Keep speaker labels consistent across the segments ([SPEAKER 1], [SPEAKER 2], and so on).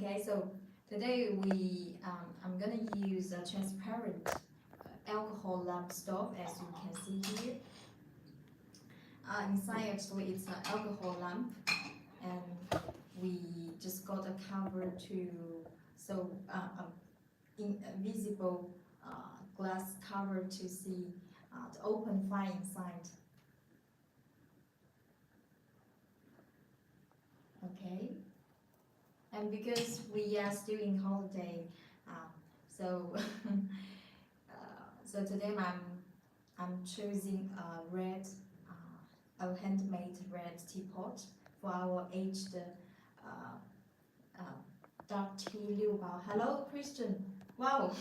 [SPEAKER 1] Okay, so today I'm gonna use a transparent alcohol lamp stove, as you can see here. Inside actually it's an alcohol lamp, and we just got a cover to invisible glass cover to see the open fire inside. Okay, and because we are still in holiday, so so today I'm choosing a handmade red teapot for our aged uh, dark tea Liubao. Hello, Christian. Wow.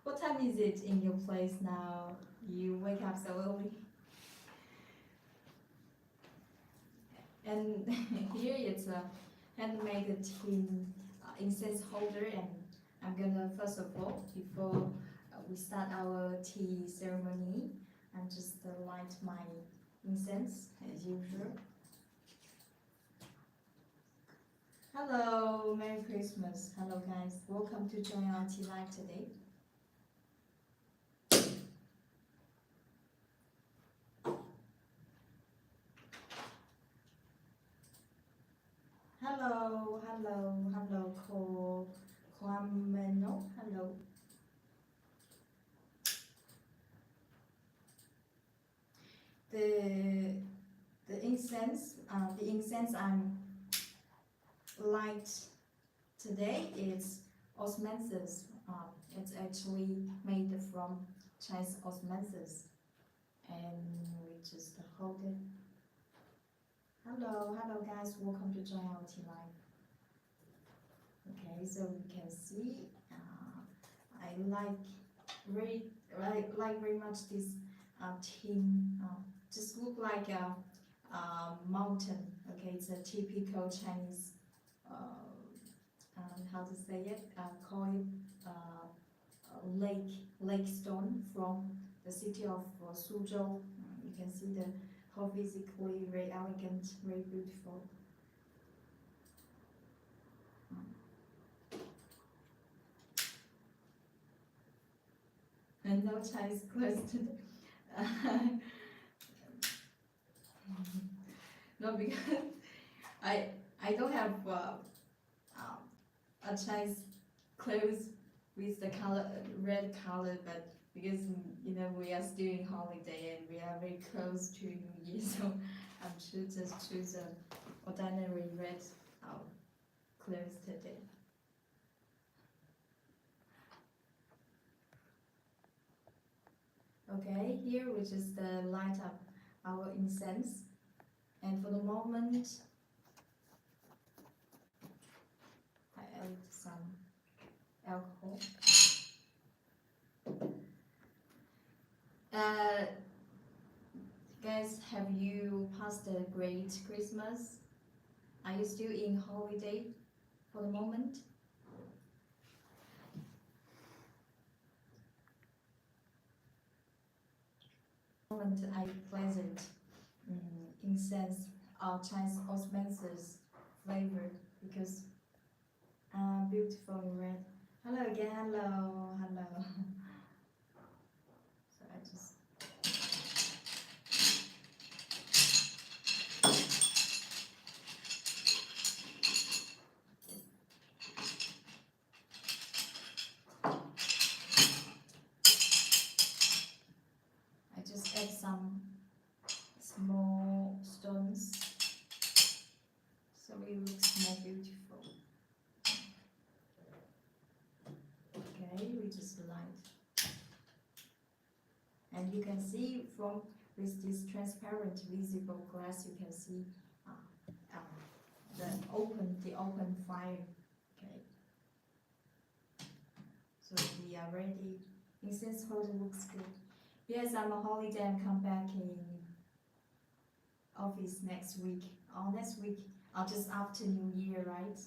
[SPEAKER 1] What time is it in your place now? You wake up so early. And here it's a handmade tin incense holder, and I'm gonna first of all, before we start our tea ceremony, I'm just light my incense as usual. Hello, Merry Christmas. Hello guys, welcome to join our tea live today. Hello, Kwameno, hello. The incense I'm light today is osmanthus. It's actually made from Chinese osmanthus, and we just hold it. Hello guys, welcome to join our tea live. Okay, so you can see I like very much this tin. Just look like a mountain. Okay, it's a typical Chinese. How to say it? Call it lake stone from the city of Suzhou. You can see the how physically very elegant, very beautiful. And no Chinese clothes today. No, because I don't have a Chinese clothes with the color red color, but because we are still in holiday and we are very close to New Year, so I'm just choose a ordinary red clothes today. Okay, here we just light up our incense, and for the moment I add some alcohol. Guys, have you passed a great Christmas? Are you still in holiday for the moment? I pleasant incense Chinese osmanthus flavor, because beautiful in red. Hello again, hello. So I just add some small stones, so it looks more beautiful. Okay, we just light, and you can see from with this transparent visible glass, you can see the open fire. Okay, so we are ready. Incense holder looks good. Yes, I'm on holiday and come back in office next week. Next week, just after New Year, right?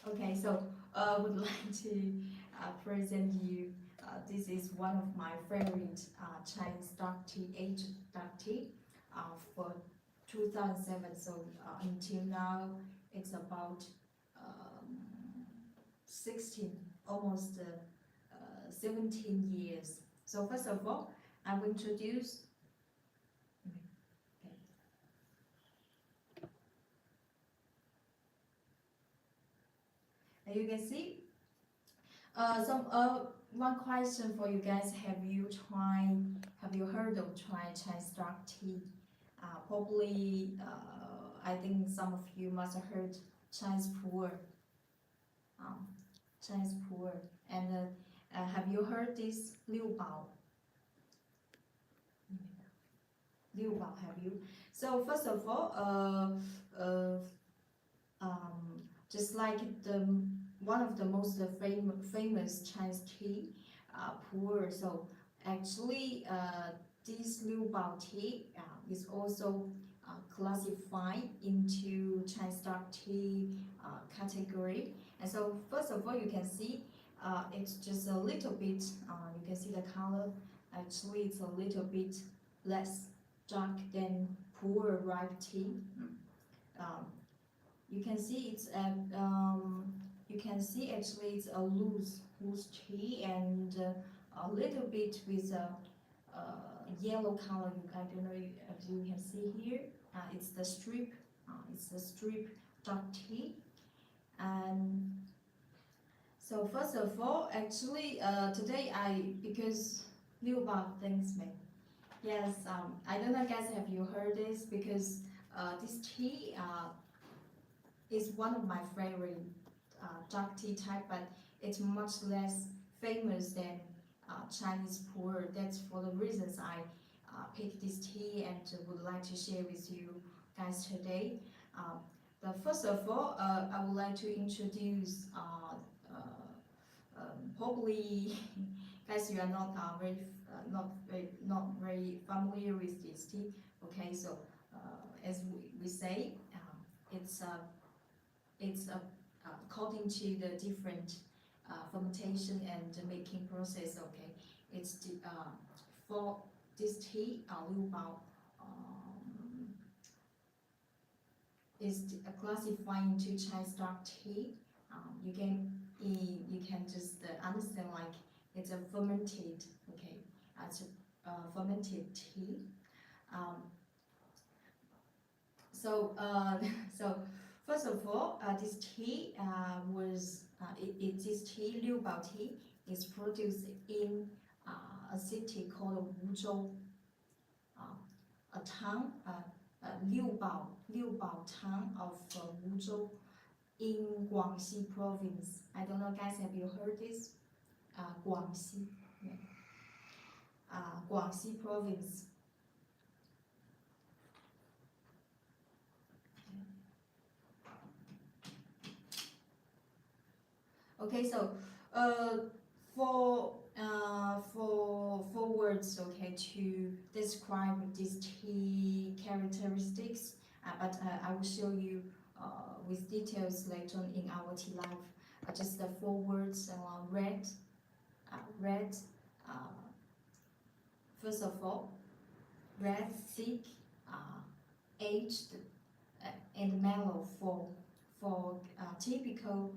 [SPEAKER 1] Okay, so I would like to present you. This is one of my favorite Chinese dark tea, aged dark tea, for 2007. So until now, it's about 16, almost 17 years. So first of all, I will introduce. And you can see one question for you guys: Have you heard of Chinese dark tea? Probably, I think some of you must have heard Chinese pu'er. Um, Chinese pu'er. And have you heard this Liubao? Liubao, have you? So first of all, just like one of the most famous Chinese tea, pu'er. So actually, this Liubao tea is also classified into Chinese dark tea category. And so first of all, you can see it's just a little bit. You can see the color. Actually, it's a little bit less dark than pu'er ripe tea. You can see it's you can see actually it's a loose tea and a little bit with a yellow color. I don't know if you can see here. It's the strip. It's the strip dark tea. And so first of all, actually today because Liubao thanks me. Yes, I don't know guys, have you heard this? Because this tea is one of my favorite dark tea type, but it's much less famous than Chinese pu'er. That's for the reasons I picked this tea and would like to share with you guys today. But first of all, I would like to introduce probably guys you are not very familiar with this tea. Okay, so as we say, it's according to the different fermentation and making process. Okay, it's for this tea, Liubao is classified into Chinese dark tea. You can just understand like it's a fermented. Okay, it's a fermented tea. So first of all, this tea this tea Liubao tea is produced in a city called Wuzhou, a town, Liubao town of Wuzhou in Guangxi province. I don't know guys, have you heard this? Guangxi, yeah. Guangxi province. Okay, so for words, okay, to describe this tea characteristics, but I will show you with details later on in our tea life. Just the 4 words: red. First of all, red, thick, aged, and mellow for typical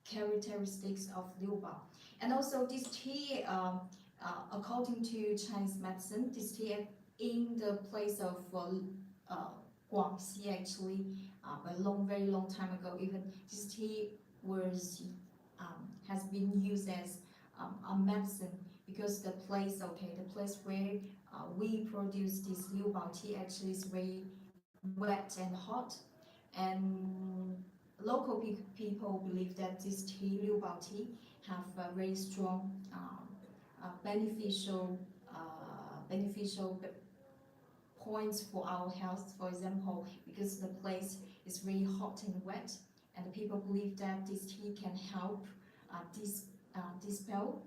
[SPEAKER 1] characteristics of Liubao. And also this tea, according to Chinese medicine, this tea in the place of Guangxi actually, very long time ago, even this tea has been used as a medicine, because the place where we produce this Liubao tea actually is very wet and hot, and local people believe that this tea, Liubao tea, have very strong beneficial points for our health. For example, because the place is very hot and wet, and the people believe that this tea can help dispel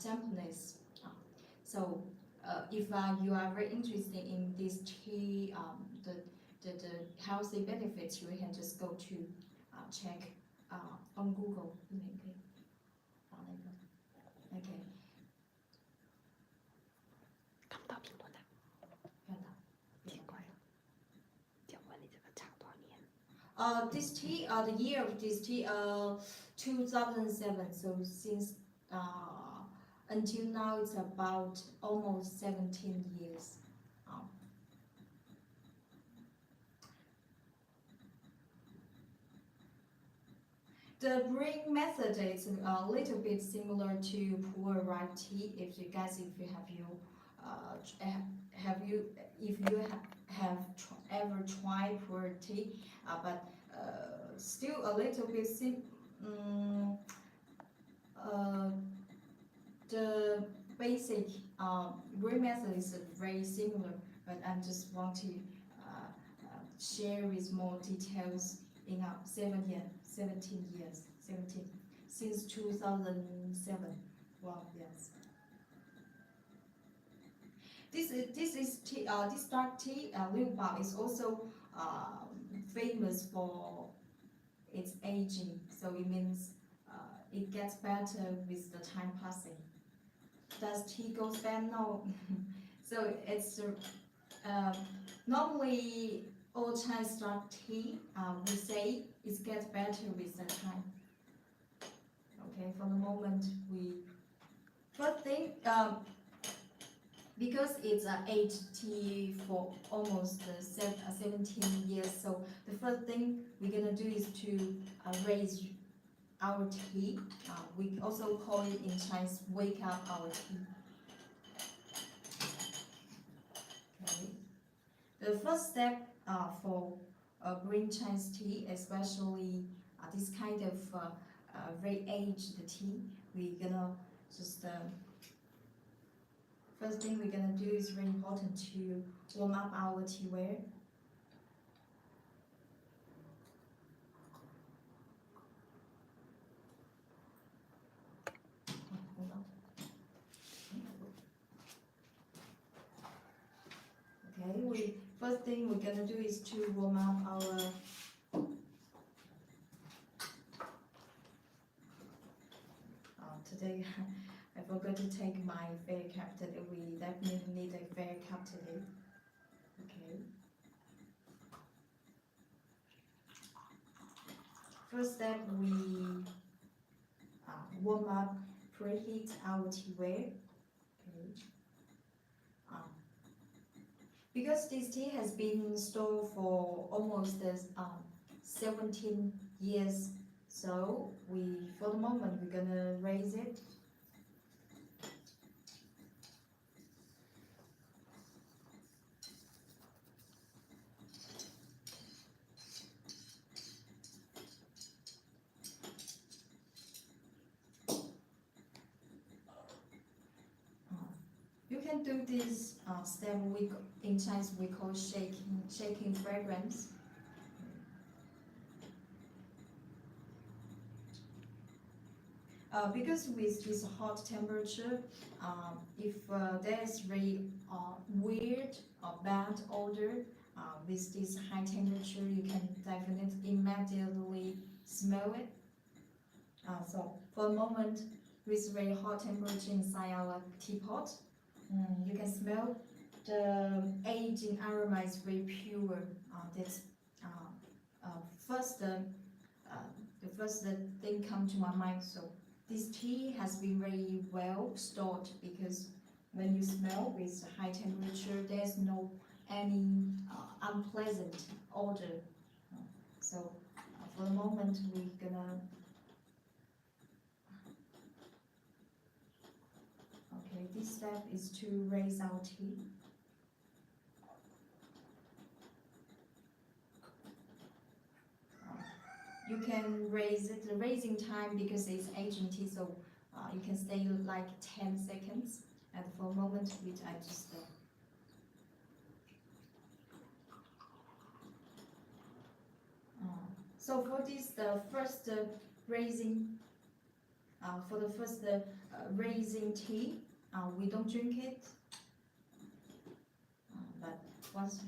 [SPEAKER 1] dampness. So if you are very interested in this tea, the healthy benefits, you can just go to check on Google. Okay. This tea, the year of this tea, 2007. So since until now, it's about almost 17 years. Um, the brewing method is a little bit similar to pour ripe tea. If you guys, if you have you if you have ever tried pour tea, but still a little bit the basic brewing method is very similar, but I just want to share with more details in our 17 years, 17 since 2007. Wow, yes. This dark tea, Liubao, is also famous for its aging. So it means it gets better with the time passing. Does tea goes bad? No. So it's normally all Chinese dark tea, we say it gets better with the time. Okay, for the moment first thing, because it's aged tea for almost 17 years, so the first thing we're gonna do is to raise our tea. We also call it in Chinese wake up our tea. Okay. The first step for green Chinese tea, especially this kind of very aged tea, we're gonna just first thing we're gonna do is very important to warm up our tea ware. Hold on. Okay, first thing we're gonna do is to warm up our today I forgot to take my fair cap today. We definitely need a fair cap today. Okay. First step, we warm up, preheat our tea ware. Okay. Because this tea has been stored for almost 17 years, so for the moment, we're gonna raise it. You can do this step in Chinese we call shaking fragrance. Because with this hot temperature, if there's very weird or bad odor with this high temperature, you can definitely immediately smell it. So for a moment, with very hot temperature inside our teapot, you can smell the aging aroma is very pure. That's the first thing come to my mind. So this tea has been very well stored because when you smell with high temperature, there's no any unpleasant odor. So for the moment, we're gonna. Okay, this step is to raise our tea. You can raise it, the raising time because it's aging tea, so you can stay like 10 seconds. And for a moment, which I just so for this, the first raising, for the first raising tea, we don't drink it, but once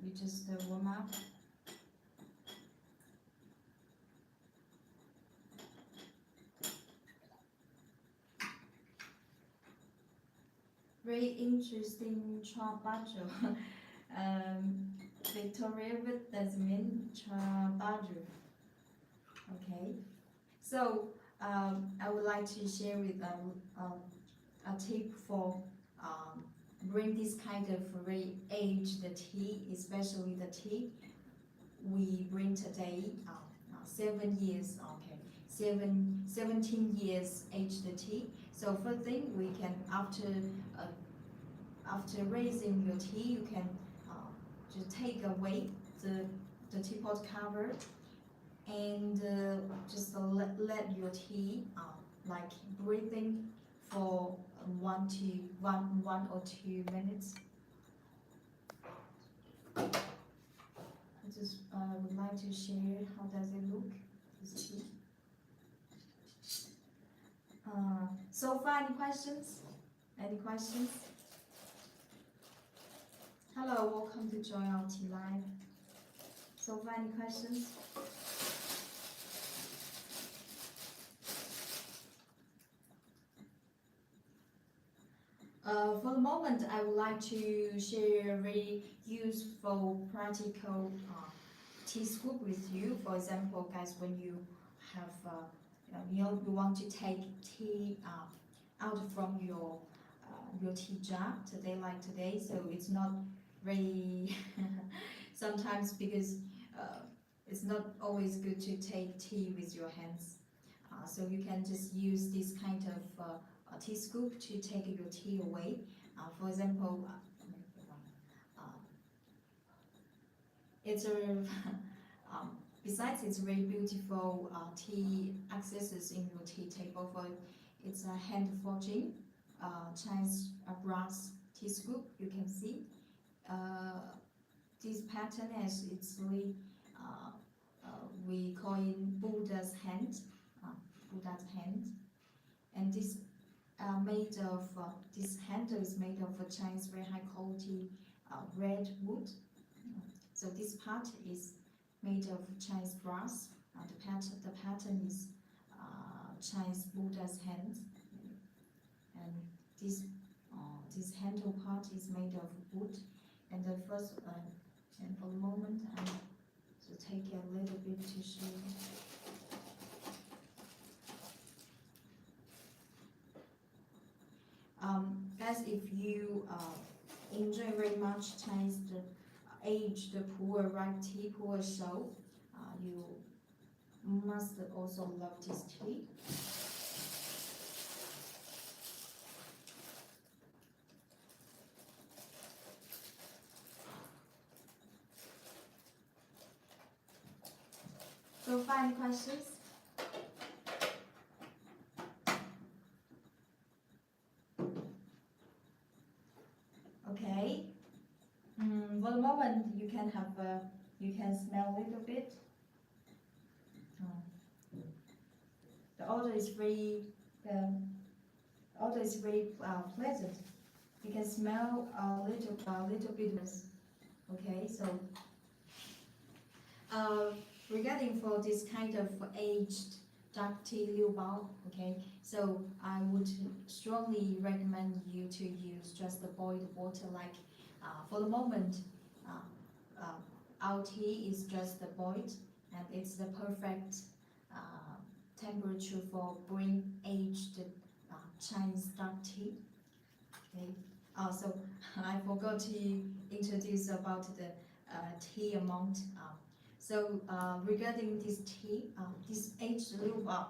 [SPEAKER 1] we just warm up. very interesting trabajo. Victoria with does mean trabajo. Okay, so I would like to share with a tip for bring this kind of very aged tea, especially the tea we bring today. 7 years, okay, 17 years aged tea. So first thing we can after raising your tea, you can just take away the teapot cover and just let your tea like breathing for 1 or 2 minutes. I just would like to share how does it look, this tea. So far, any questions? Any questions? Hello, welcome to join our tea live. So far, any questions? For the moment, I would like to share a very useful, practical tea scoop with you. For example, guys, when you have you want to take tea out from your tea jar today, like today, so it's not very sometimes because it's not always good to take tea with your hands. So you can just use this kind of a tea scoop to take your tea away. For example, it's a besides it's very beautiful tea accessories in your tea table. For it's a hand forging Chinese brass tea scoop. You can see this pattern as it's really we call it Buddha's hand, and this made of this handle is made of a Chinese very high quality red wood. So this part is made of Chinese brass. The pattern is Chinese Buddha's hand, and this handle part is made of wood. And the first and for the moment I will take a little bit to show you. Guys, if you enjoy very much Chinese aged pu'er ripe tea, pu'er show, you must also love this tea. So, final questions? Okay. For the moment, you can have you can smell a little bit. The odor is very pleasant. You can smell a little bit. Okay, so regarding for this kind of aged dark tea Liubao, okay, so I would strongly recommend you to use just the boiled water. Like for the moment, our tea is just the boiled, and it's the perfect temperature for brewing aged Chinese dark tea. Okay. So I forgot to introduce about the tea amount. So regarding this tea, this aged Liubao,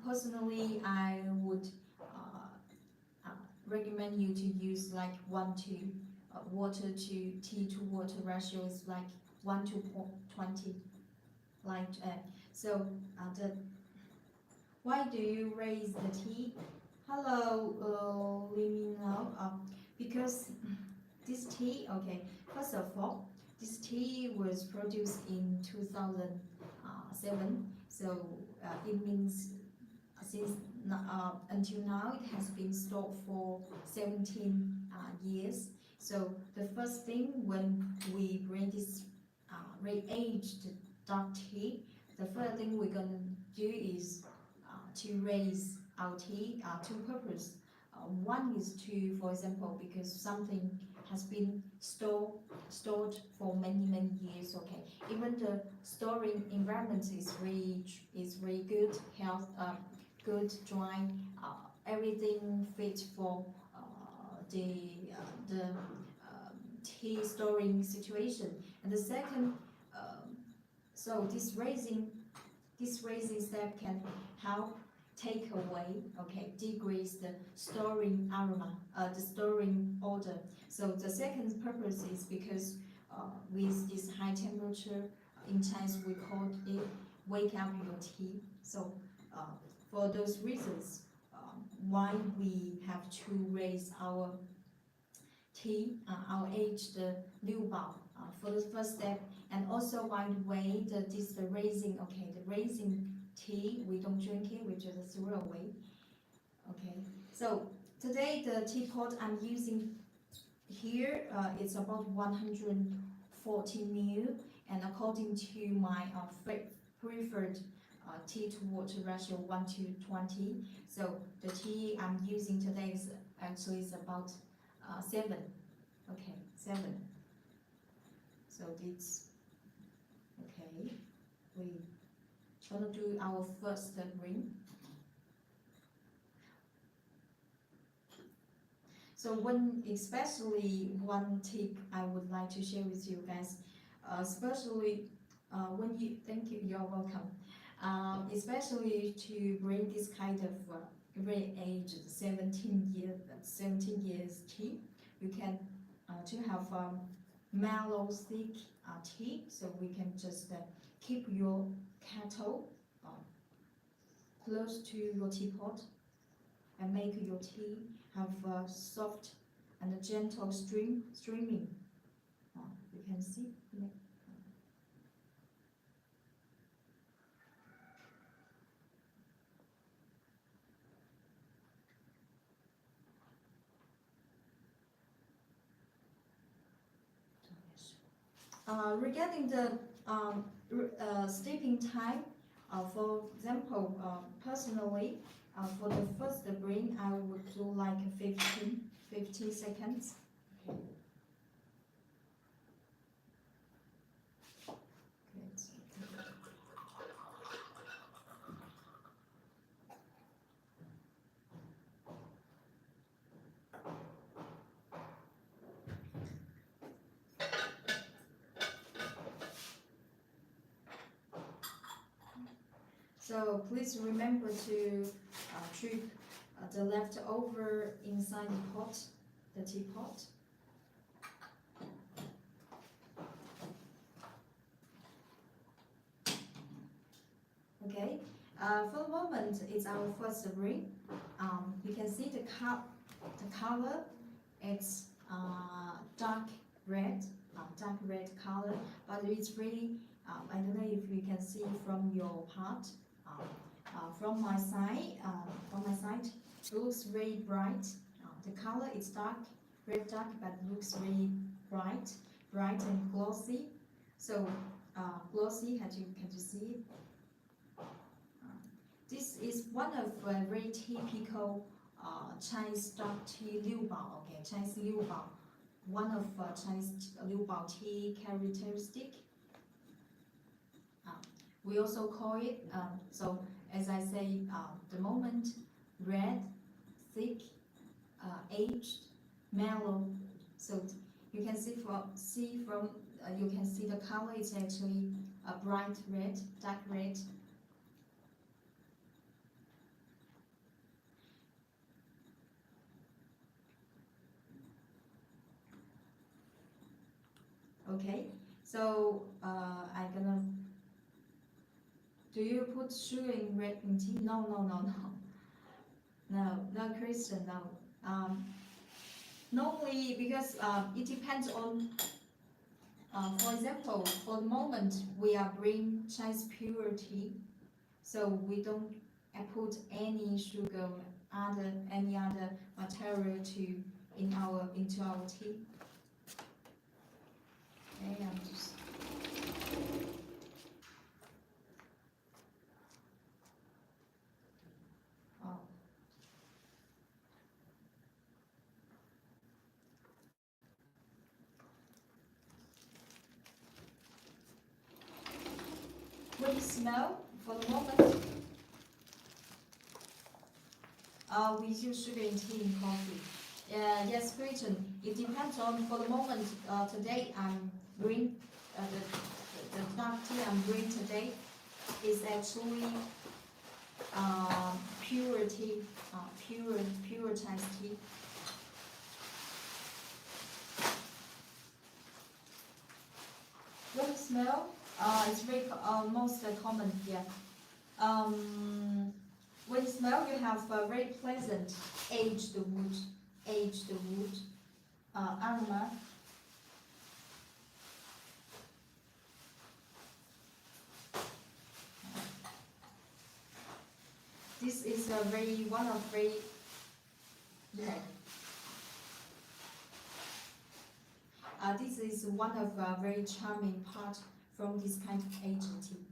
[SPEAKER 1] personally I would recommend you to use like 1 to water to tea to water ratio is like 1 to 20. Like so why do you raise the tea? Hello, let me know. Because this tea, okay, first of all, this tea was produced in 2007, so it means since until now it has been stored for 17 years. So the first thing when we bring this re-aged dark tea, the first thing we're gonna do is to raise our tea. Two purposes. one is to, for example, because something has been stored for many years. Okay, even the storing environment is very good, health, good, dry, everything fit for the tea storing situation. And the second, so this raising step can help take away, okay, decrease the storing aroma, the storing odor. So the second purpose is because with this high temperature, in Chinese we call it wake up your tea. So for those reasons, why we have to raise our tea, our aged Liubao for the first step, and also by the way, the raising, okay, the raising tea, we don't drink it, we just throw away. Okay, so today the teapot I'm using here, it's about 140 ml, and according to my preferred tea to water ratio 1:20. So the tea I'm using today is actually is about 7. Okay, 7. So it's okay. We gonna do our first ring. So especially one tip I would like to share with you guys, especially when you, thank you, you're welcome. Especially to bring this kind of very aged 17 years tea, you can to have mellow thick tea. So we can just keep your kettle close to your teapot and make your tea have a soft and a gentle streaming. You can see. Yeah. Regarding the sleeping time, for example, personally, for the first bring, I would do like 15 seconds. Okay. So please remember to treat the leftover inside the teapot. Okay. For the moment, it's our first ring. You can see the color. It's dark red color, but it's really. I don't know if you can see from your part. From my side, it looks very bright. The color is dark, red dark, but looks very bright and glossy. So glossy, can you see it? This is one of very typical Chinese dark tea Liubao. Okay, Chinese Liubao, one of Chinese Liubao tea characteristic. We also call it, so as I say, the moment red, thick, aged, mellow. So you can see you can see the color is actually a bright red, dark red. Okay, so I'm gonna. Do you put sugar in red tea? No, Christian, no. Normally, because it depends on. For example, for the moment we are brewing Chinese pure tea, so we don't put any sugar, any other material into our tea. Okay, I'm just. what you smell for the moment? We use sugar in tea and coffee. Yes, Britain. It depends on, for the moment, today I'm brewing, the dark tea I'm brewing today is actually pure tea, pure Chinese tea. What you smell? It's very most common here. When you smell, you have a very pleasant aged wood aroma. This is a one of very, yeah. This is one of very charming part from this kind of aged tea.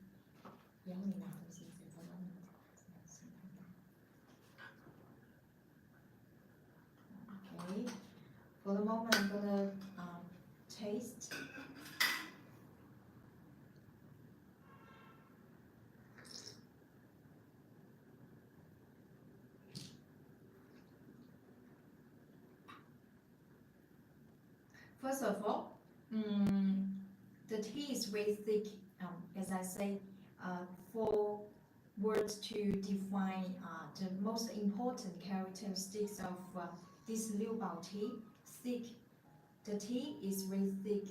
[SPEAKER 1] Okay, for the moment I'm gonna taste. First of all, the tea is very thick. As I say, 4 words to define the most important characteristics of this Liubao tea. Thick. The tea is very thick.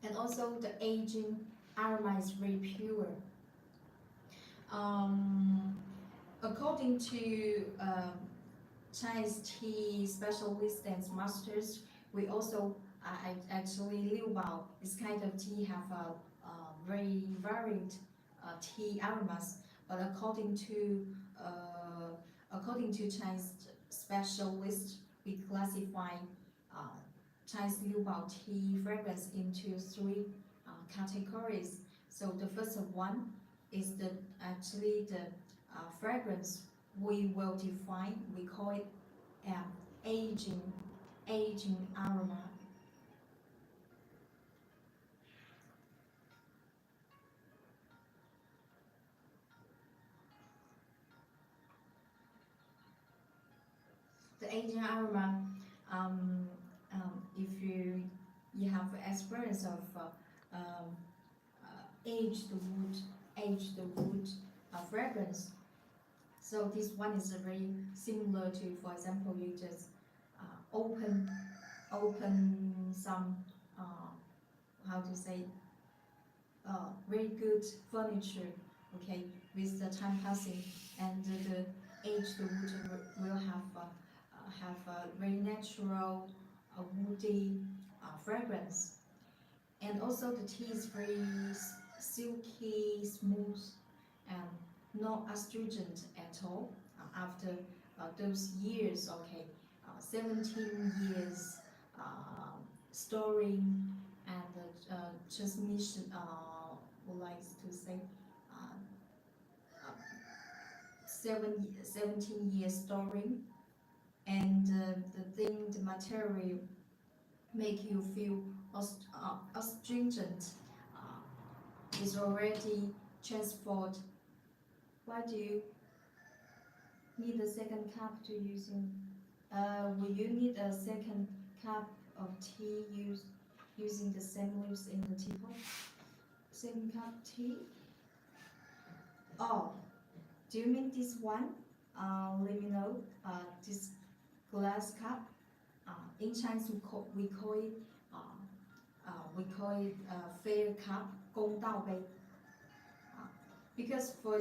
[SPEAKER 1] And also the aging aroma is very pure. According to Chinese tea specialists and masters, we also actually Liubao, this kind of tea have a very varied tea aromas. But according to Chinese specialists, we classify Chinese Liubao tea fragrance into 3 categories. So the first one is the fragrance we will define. We call it aging aroma. The aging aroma, if you have experience of aged wood fragrance, so this one is very similar to, for example, you just open some how to say very good furniture, okay, with the time passing, and the aged wood will have a very natural woody fragrance. And also the tea is very silky, smooth, and not astringent at all. After those years, okay, 17 years storing and transmission, would like to say, 17 years storing, and the material make you feel astringent, is already transferred. Why do you need a second cup to using? Will you need a second cup of tea using the same leaves in the teapot? Second cup tea? Oh, do you mean this one? Let me know. This glass cup. In Chinese we call it fair cup, 公道杯. Because for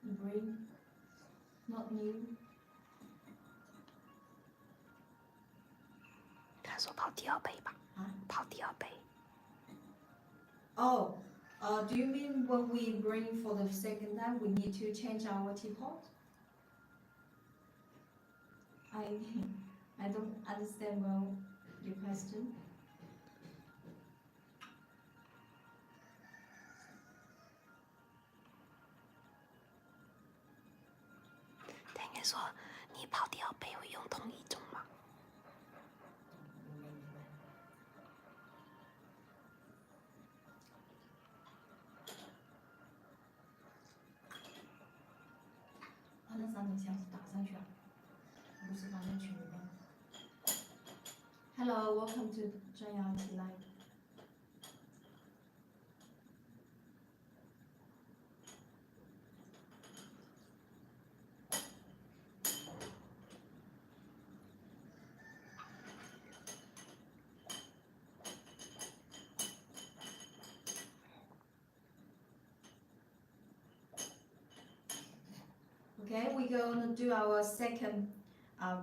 [SPEAKER 1] bring not new.
[SPEAKER 2] 他说泡第2杯吧？泡第2杯。
[SPEAKER 1] Oh, do you mean when we bring for the second time, we need to change our teapot? I don't understand well your question.
[SPEAKER 2] 他用同一种吗？
[SPEAKER 1] 那3种箱子打上去啊，不是放在群里面。Hello, welcome to 专阳起来。Okay, we're gonna do our second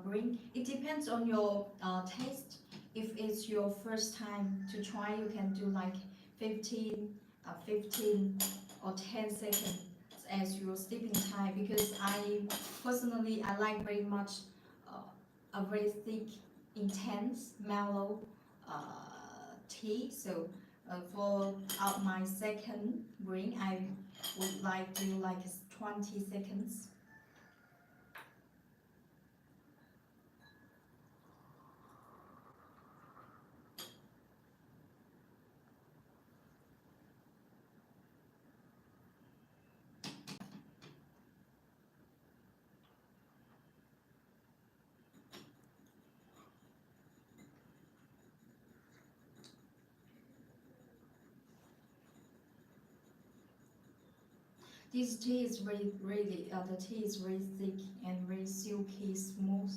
[SPEAKER 1] brewing. It depends on your taste. If it's your first time to try, you can do like 15 or 10 seconds as your steeping time. Because I personally I like very much a very thick, intense, mellow tea. So for my second brewing, I would like to do like 20 seconds. This tea is the tea is very thick and very silky smooth.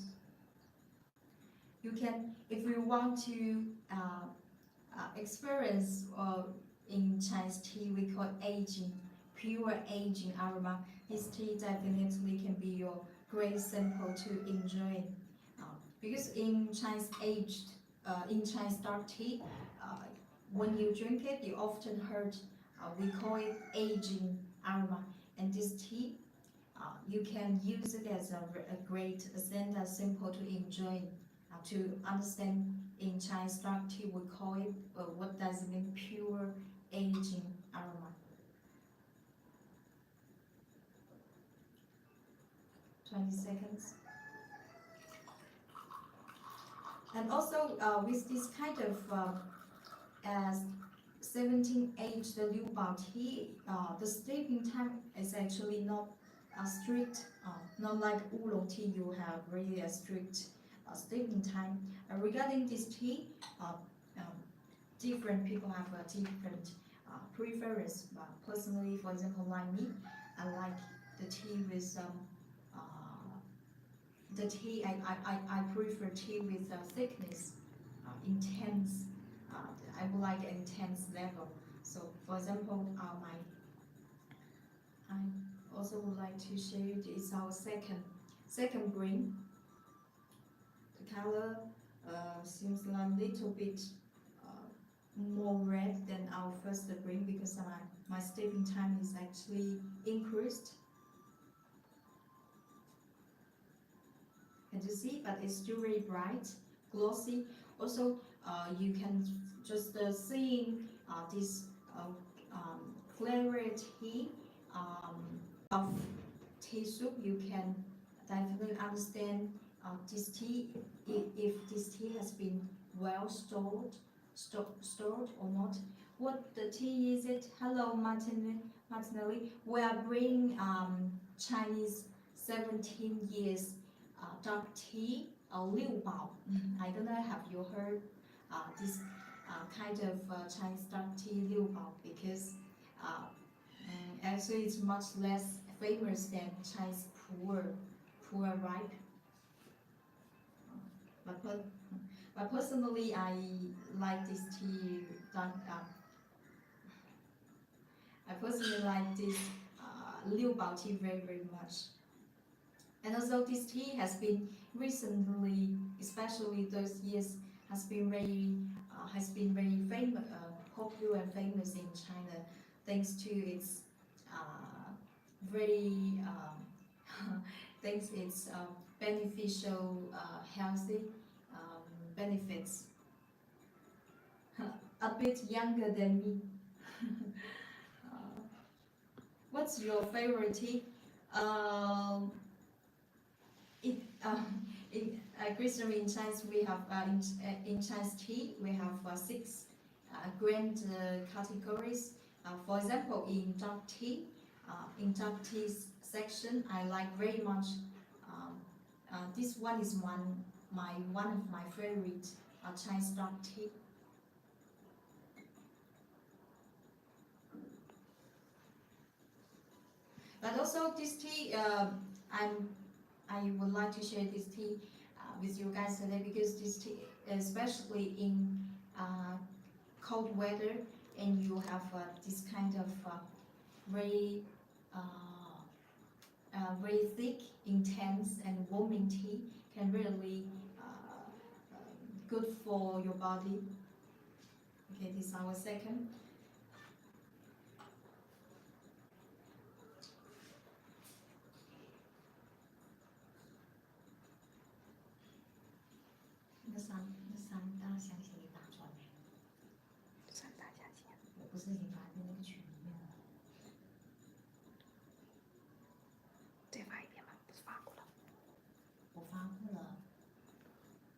[SPEAKER 1] You can, if you want to experience in Chinese tea, we call aging, pure aging aroma. This tea definitely can be your great sample to enjoy. Because in Chinese dark tea, when you drink it, you often heard we call it aging aroma. And this tea, you can use it as a great sample to enjoy. To understand in Chinese dark tea, we call it what does it mean? Pure aging aroma. 20 seconds. And also with this kind of 17-aged Liubao tea, the steeping time is actually not strict, not like oolong tea, you have really a strict steeping time. Regarding this tea, different people have a different preference. Personally, for example, like me, I like the tea with I prefer tea with thickness, intense. I would like an intense level. So, for example, I also would like to show you this is our second green. The color seems like a little bit more red than our first green because my steeping time is actually increased. Can you see? But it's still very bright, glossy. Also, you can just seeing this clarity of tea soup. You can definitely understand this tea if this tea has been well stored or not. What the tea is it? Hello, Martinelli. We are bringing Chinese 17 years dark tea, Liubao. I don't know, have you heard this kind of Chinese dark tea, Liubao? Because actually it's much less famous than Chinese pu'er ripe. But personally, I like this tea. I personally like this Liubao tea very much. And also, this tea has been recently, especially those years, has been very famous, popular and famous in China, thanks to its very thanks its beneficial, healthy benefits. A bit younger than me. What's your favorite tea? It crystal in Chinese we have in Chinese tea we have six grand categories. For example, in dark tea, section, I like very much. This one is one of my favorite Chinese dark tea. But also this tea, I would like to share this tea with you guys today because this tea, especially in cold weather, and you have this kind of very very thick, intense, and warming tea can really good for your body. Okay, this is our second.那三大象限你打出来没？
[SPEAKER 2] 三大象限。
[SPEAKER 1] 我不是已经发在那个群里面了？
[SPEAKER 2] 再发一遍吧，不是发过了。
[SPEAKER 1] 我发过了。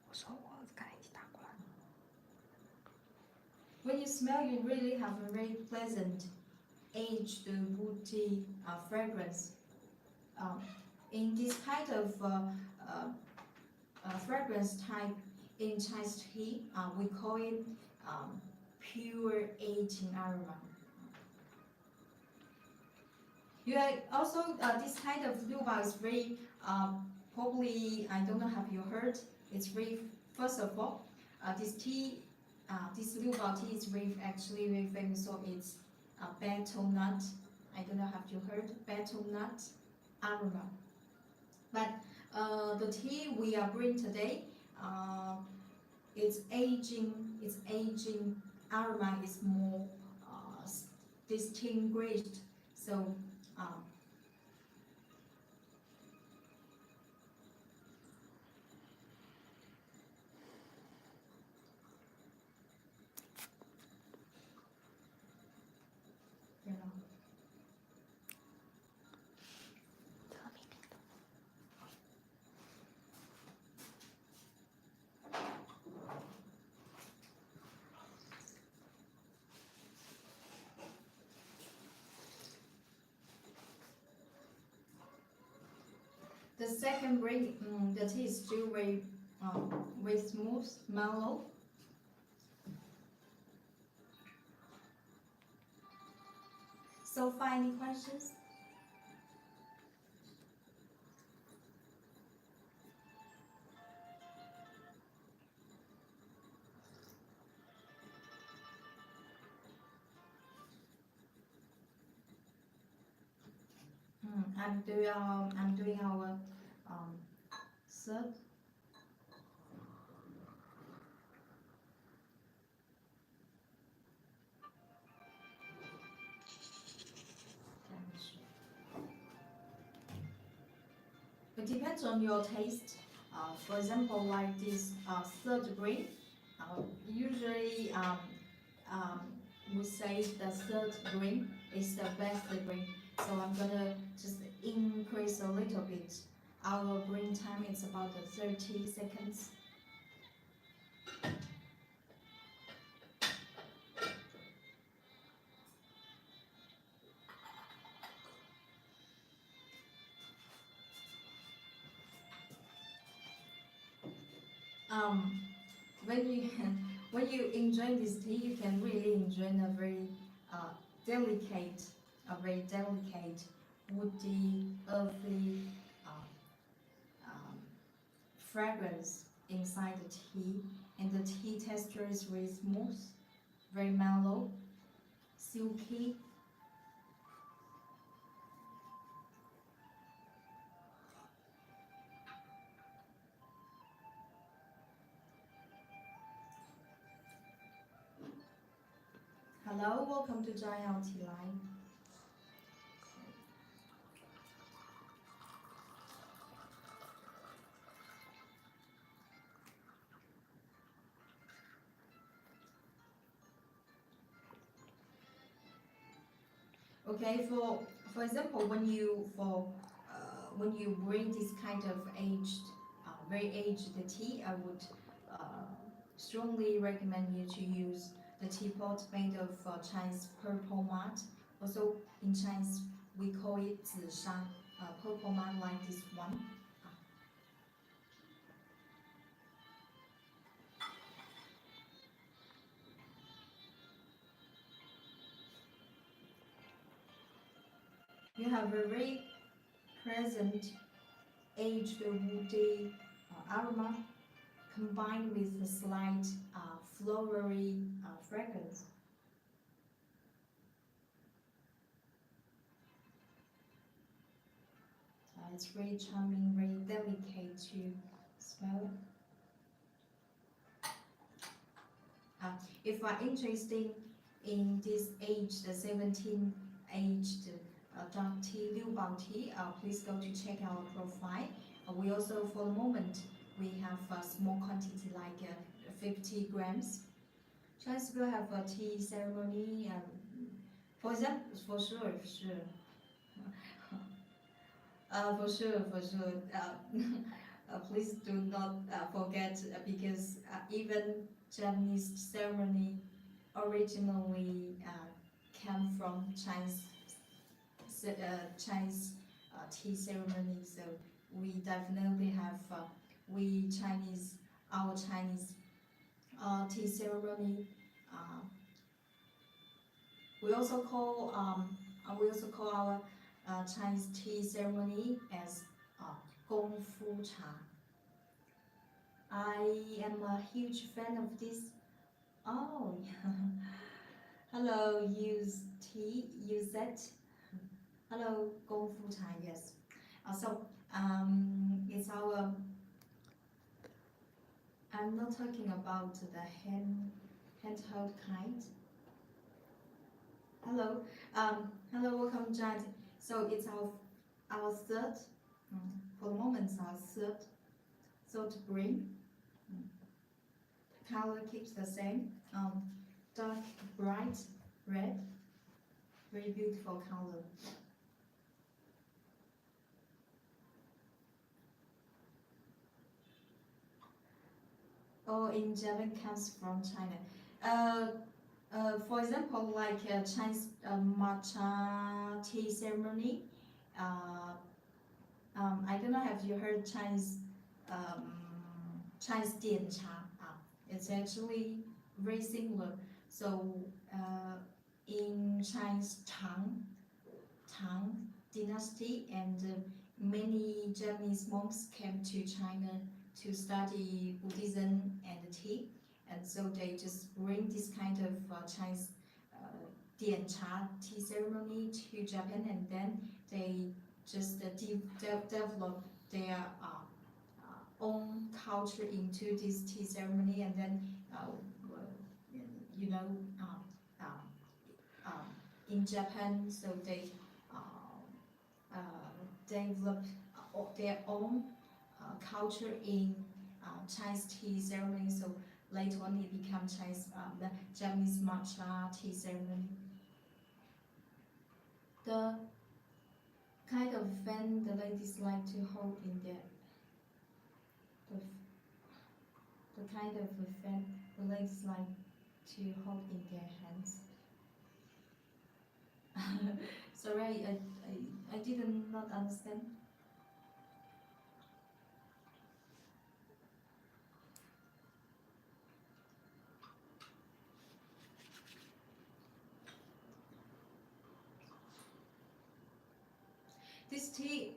[SPEAKER 2] 我说我刚才已经打过了。
[SPEAKER 1] When you smell, you really have a very pleasant, aged, woody fragrance. In this kind of fragrance type in Chinese tea, we call it pure aging aroma. You also this kind of Liubao is very probably I don't know have you heard. It's very first of all this tea. This Liubao tea is actually very famous for its betel nut. I don't know have you heard betel nut aroma. But the tea we are brewing today, its aging aroma is more distinguished. So. The second break, the tea is still very smooth, mellow. So far, any questions? I'm doing our third. It depends on your taste. For example, like this third grain, usually we say the third grain is the best grain. So I'm gonna just increase a little bit. Our brewing time is about 30 seconds. When you enjoy this tea, you can really enjoy a very delicate, woody, earthy fragrance inside the tea, and the tea texture is very smooth, very mellow, silky. Hello, welcome to join our tea line. Okay, for example, when you bring this kind of aged very aged tea, I would strongly recommend you to use the teapot made of Chinese purple mud. Also in Chinese we call it 紫砂, purple mud like this one. You have a very pleasant aged woody aroma combined with a slight flowery fragrance. It's very charming, very delicate to smell. If you are interested in this aged 17 aged dark tea, Liubao tea, please go to check our profile. We also, for the moment, we have a small quantity like 50 grams. Chinese people have a tea ceremony, for example, for sure. For sure. Please do not forget because even Japanese ceremony originally came from Chinese tea ceremony. So we definitely have our Chinese tea ceremony. We also call our Chinese tea ceremony as 功夫茶. I am a huge fan of this. Oh, hello, use that. Hello, 功夫茶, yes. It's our. I'm not talking about the handheld kind. Hello, welcome, Jad. So it's our third. For the moment, it's our third brewing. The color keeps the same. Dark, bright red. Very beautiful color. All in Japan comes from China. For example, like Chinese matcha tea ceremony. I don't know, have you heard Chinese dian cha? It's actually very similar. So in Chinese Tang dynasty, and many Japanese monks came to China to study Buddhism and tea, and so they just bring this kind of Chinese dian cha tea ceremony to Japan, and then they just develop their own culture into this tea ceremony, and then in Japan, so they develop their own culture in Chinese tea ceremony. So later on, it became the Japanese matcha tea ceremony. The kind of fan the ladies like to hold in their the kind of fan the ladies like to hold in their hands. Sorry, I did not understand. This tea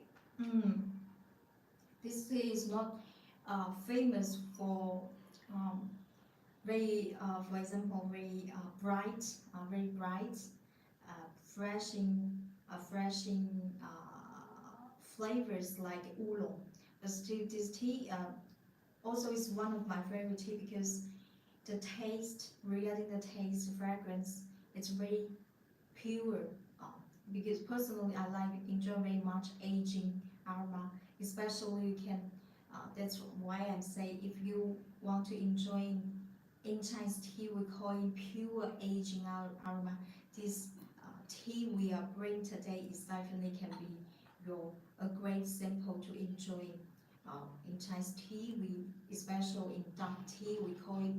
[SPEAKER 1] is not famous for for example, very bright, refreshing flavors like oolong. But still, this tea also is one of my favorite tea because regarding the taste, fragrance, it's very pure. Because personally, I enjoy very much aging aroma, especially you can. That's why I say if you want to enjoy in Chinese tea, we call it pure aging aroma. This tea we are bringing today is definitely can be a great sample to enjoy in Chinese tea, especially in dark tea, we call it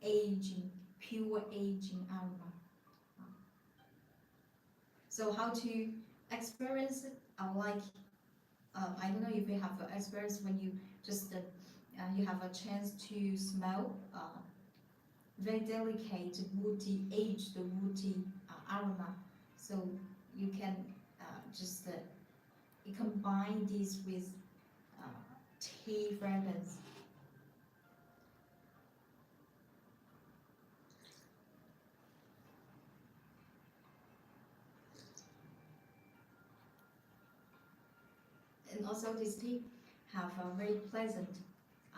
[SPEAKER 1] aging, pure aging aroma. So how to experience it? I don't know if you have experience when you just you have a chance to smell very delicate woody, aged woody aroma. So you can just you combine this with tea fragrance. And also this tea have a very pleasant,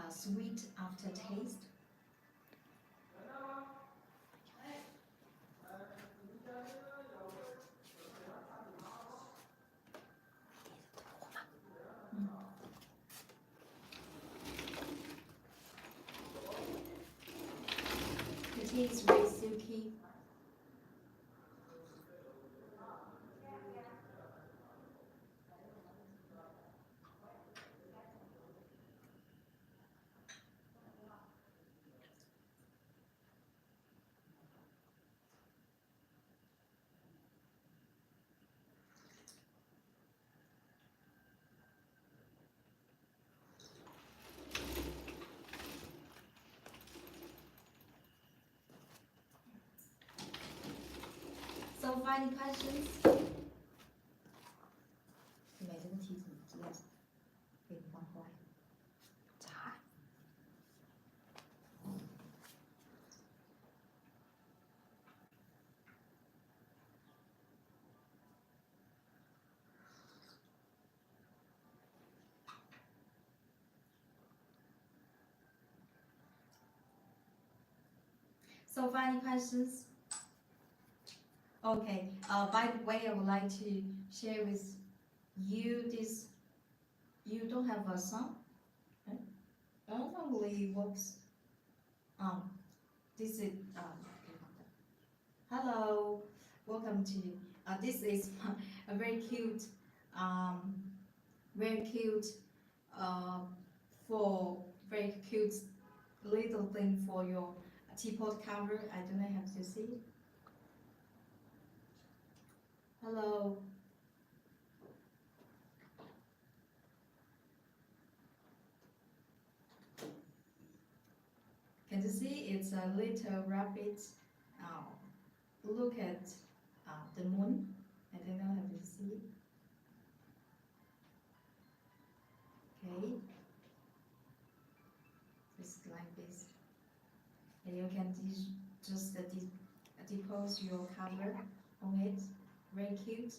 [SPEAKER 1] sweet aftertaste. The tea is very silky. So final questions? 你买这个 tea 怎么知道被放坏？
[SPEAKER 2] 茶
[SPEAKER 1] So final questions? Okay, by the way, I would like to share with you this. You don't have a son? Right? Normally works. This is hello, welcome to. This is a um, very cute, uh, for very cute little thing for your teapot cover. I don't know how to see it. Hello. Can you see it's a little rabbit? Look at the moon. I don't know how to see it. Okay. Just like this. And you can just depose your cover on it. Very cute.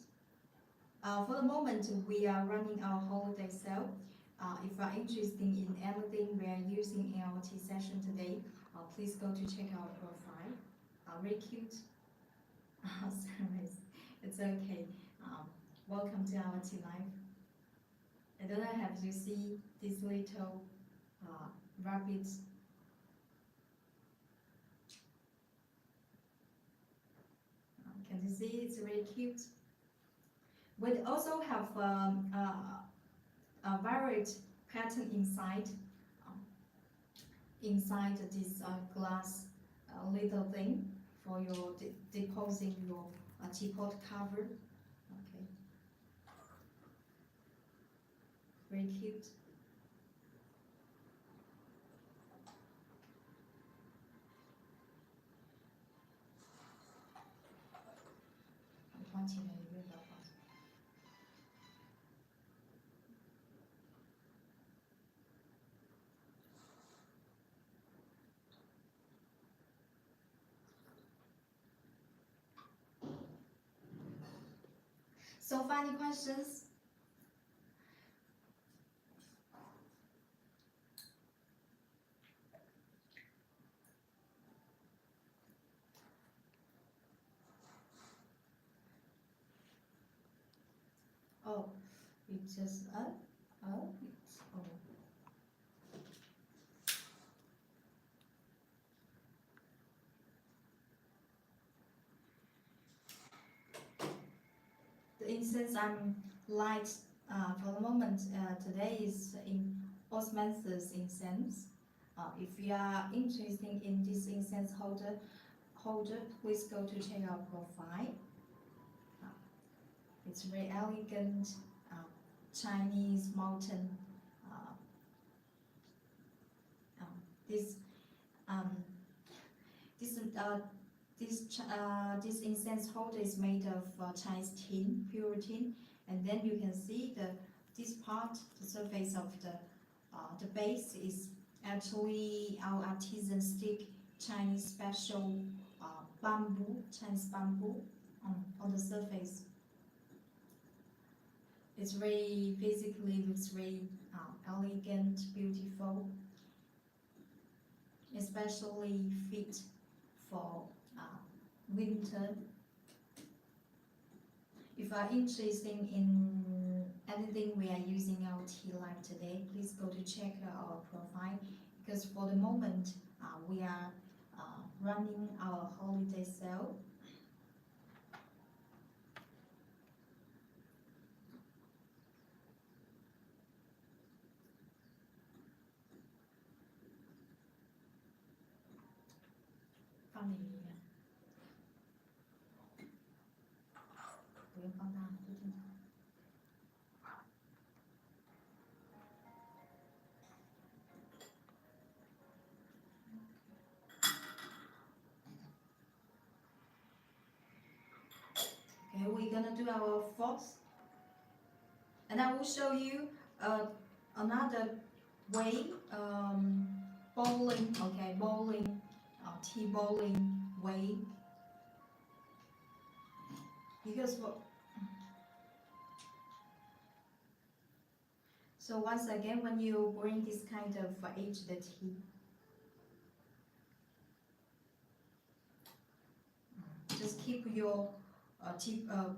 [SPEAKER 1] For the moment, we are running our holiday sale. If you are interested in anything we are using in our tea session today, please go to check out our profile. Very cute. Sorry, it's okay. Welcome to our tea life. I don't know if you see this little rabbit. Can you see it's very cute? We also have a varied pattern inside this glass little thing for your depositing your teapot cover. Okay, very cute. So final questions? Oh, it's just oh. The incense I'm light for the moment. Today is in osmanthus incense. If you are interested in this incense holder, please go to check our profile. It's very elegant Chinese mountain. This this incense holder is made of Chinese tin, pure tin, and then you can see this part, the surface of the base is actually our artisan stick Chinese special Chinese bamboo on the surface. It's very physically looks very elegant, beautiful, especially fit for winter. If you are interested in anything we are using our tea light today, please go to check our profile, because for the moment we are running our holiday sale. Okay, we're gonna do our fourth, and I will show you another way, bowling. Okay, bowling, tea bowling way. Because so once again, when you bring this kind of aged tea, just keep your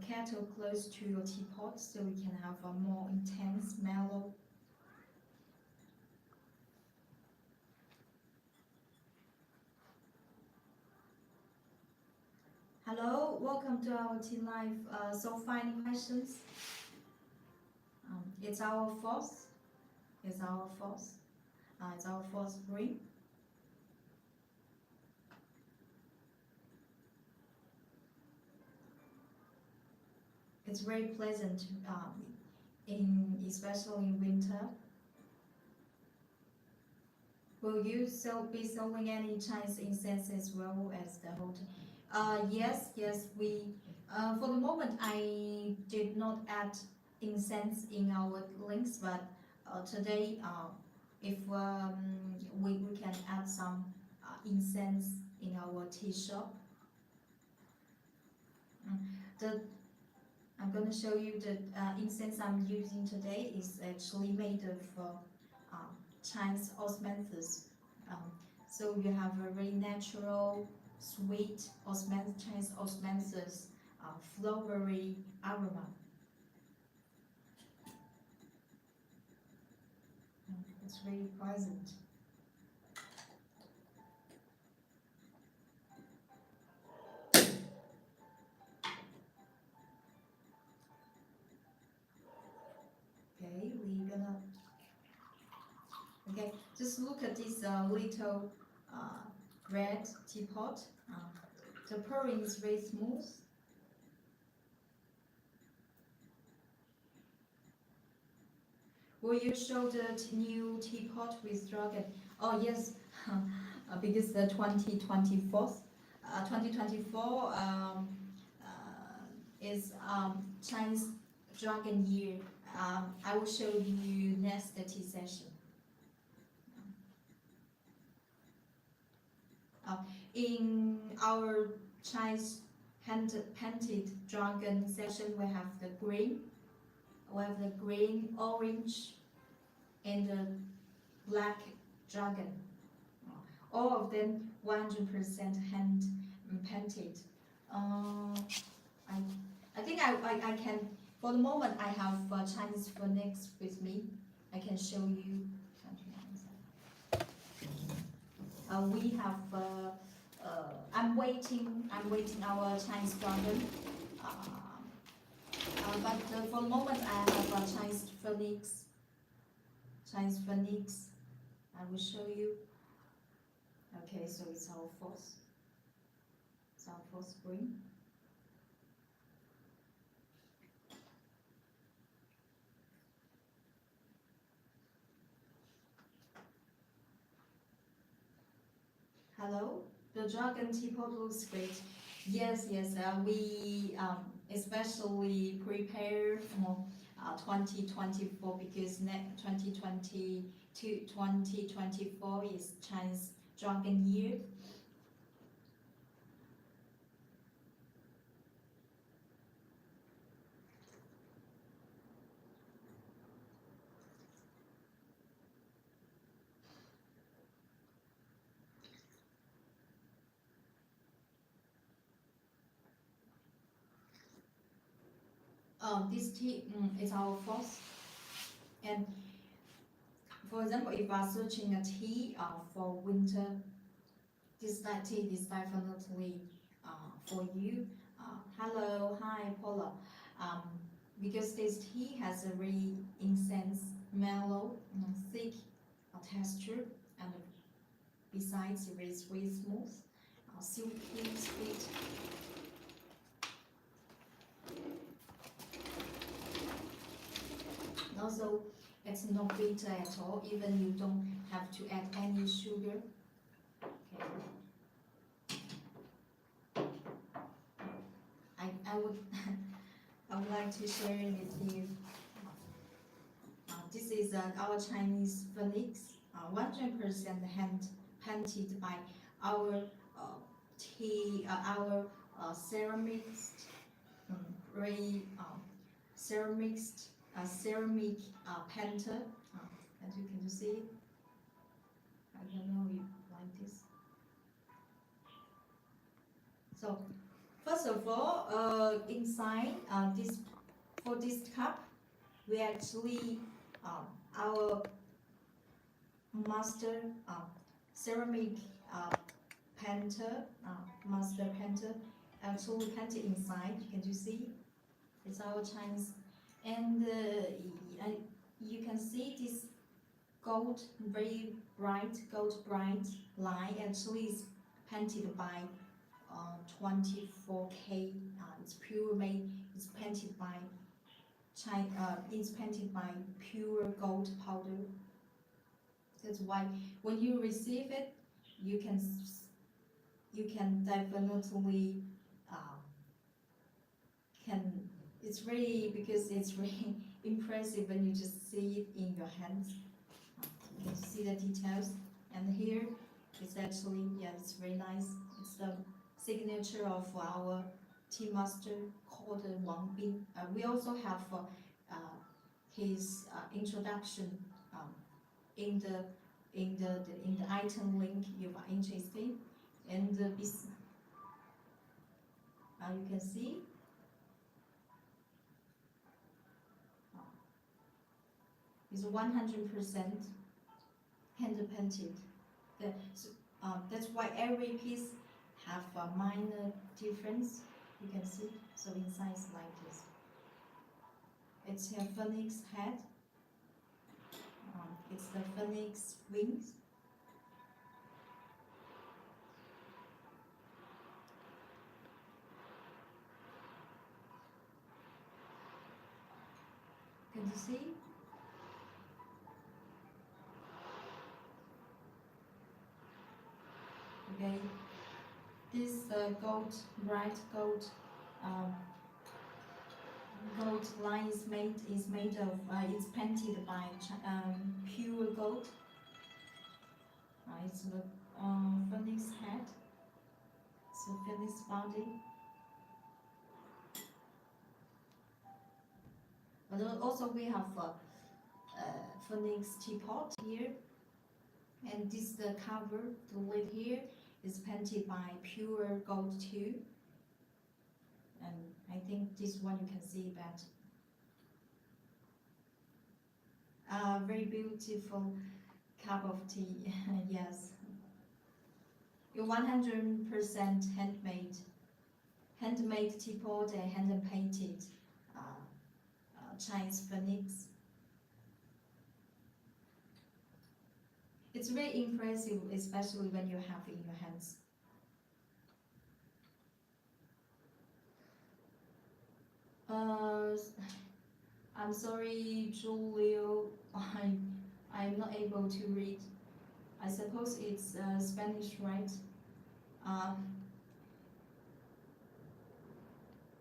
[SPEAKER 1] kettle close to your teapot so we can have a more intense, mellow. Hello, welcome to our tea live. So far, any questions? It's our fourth. It's our fourth spring. It's very pleasant, especially in winter. Will you be selling any Chinese incense as well as the hotel? Yes, we. For the moment, I did not add incense in our links, but today, if we can add some incense in our tea shop. I'm going to show you the incense I'm using today is actually made of Chinese osmanthus. So you have a very natural, sweet Chinese osmanthus, flowery aroma. It's very pleasant. Okay, we're gonna. Okay, just look at this little red teapot. The pouring is very smooth. Will you show the new teapot with dragon? Oh yes, because the 2024 is Chinese dragon year. I will show you next tea session. In our Chinese painted dragon section, we have the green, orange, and the black dragon. All of them 100% hand painted. I think I can. For the moment, I have Chinese phoenix with me. I can show you. We have. I'm waiting our Chinese dragon. But for the moment, I have a Chinese phoenix. Chinese phoenix. I will show you. Okay, so it's our fourth spring. Hello, the dragon teapot looks great. Yes, we especially prepare for 2024 because 2024 is Chinese Dragon Year. This tea is our fourth, and for example, if you are searching a tea for winter, this tea is definitely for you. Hello, hi Paula. Um, because this tea has a very intense, mellow, thick texture, and besides it is very smooth, silky, sweet. Also, it's not bitter at all. Even you don't have to add any sugar. Okay. I would I would like to share with you. This is our Chinese phoenix, 100% hand painted by our ceramics, very ceramic painter. As you can see, I don't know if you like this. So first of all, inside for this cup, we actually our master ceramic master painter actually painted inside. Can you see? It's our Chinese, and you can see this very bright line actually is painted by 24K. It's pure made. It's painted by it's painted by pure gold powder. That's why when you receive it, you can definitely can. It's really because it's really impressive when you just see it in your hands. You can see the details, and here it's actually it's very nice. It's the signature of our tea master called Wang Bin. We also have his introduction in the item link if you are interested, and you can see it's 100% hand painted. That's why every piece have a minor difference. You can see. So inside is like this. It's a phoenix head. It's the phoenix wings. Can you see? Okay. This bright gold line is made of it's painted by pure gold. It's the phoenix head. It's a phoenix body. But also we have phoenix teapot here, and this the cover, the lid here is painted by pure gold too. And I think this one you can see better. Very beautiful cup of tea. Yes, 100% handmade teapot and hand painted Chinese phoenix. It's very impressive, especially when you have it in your hands. I'm sorry, Julio. I'm not able to read. I suppose it's Spanish, right? Um,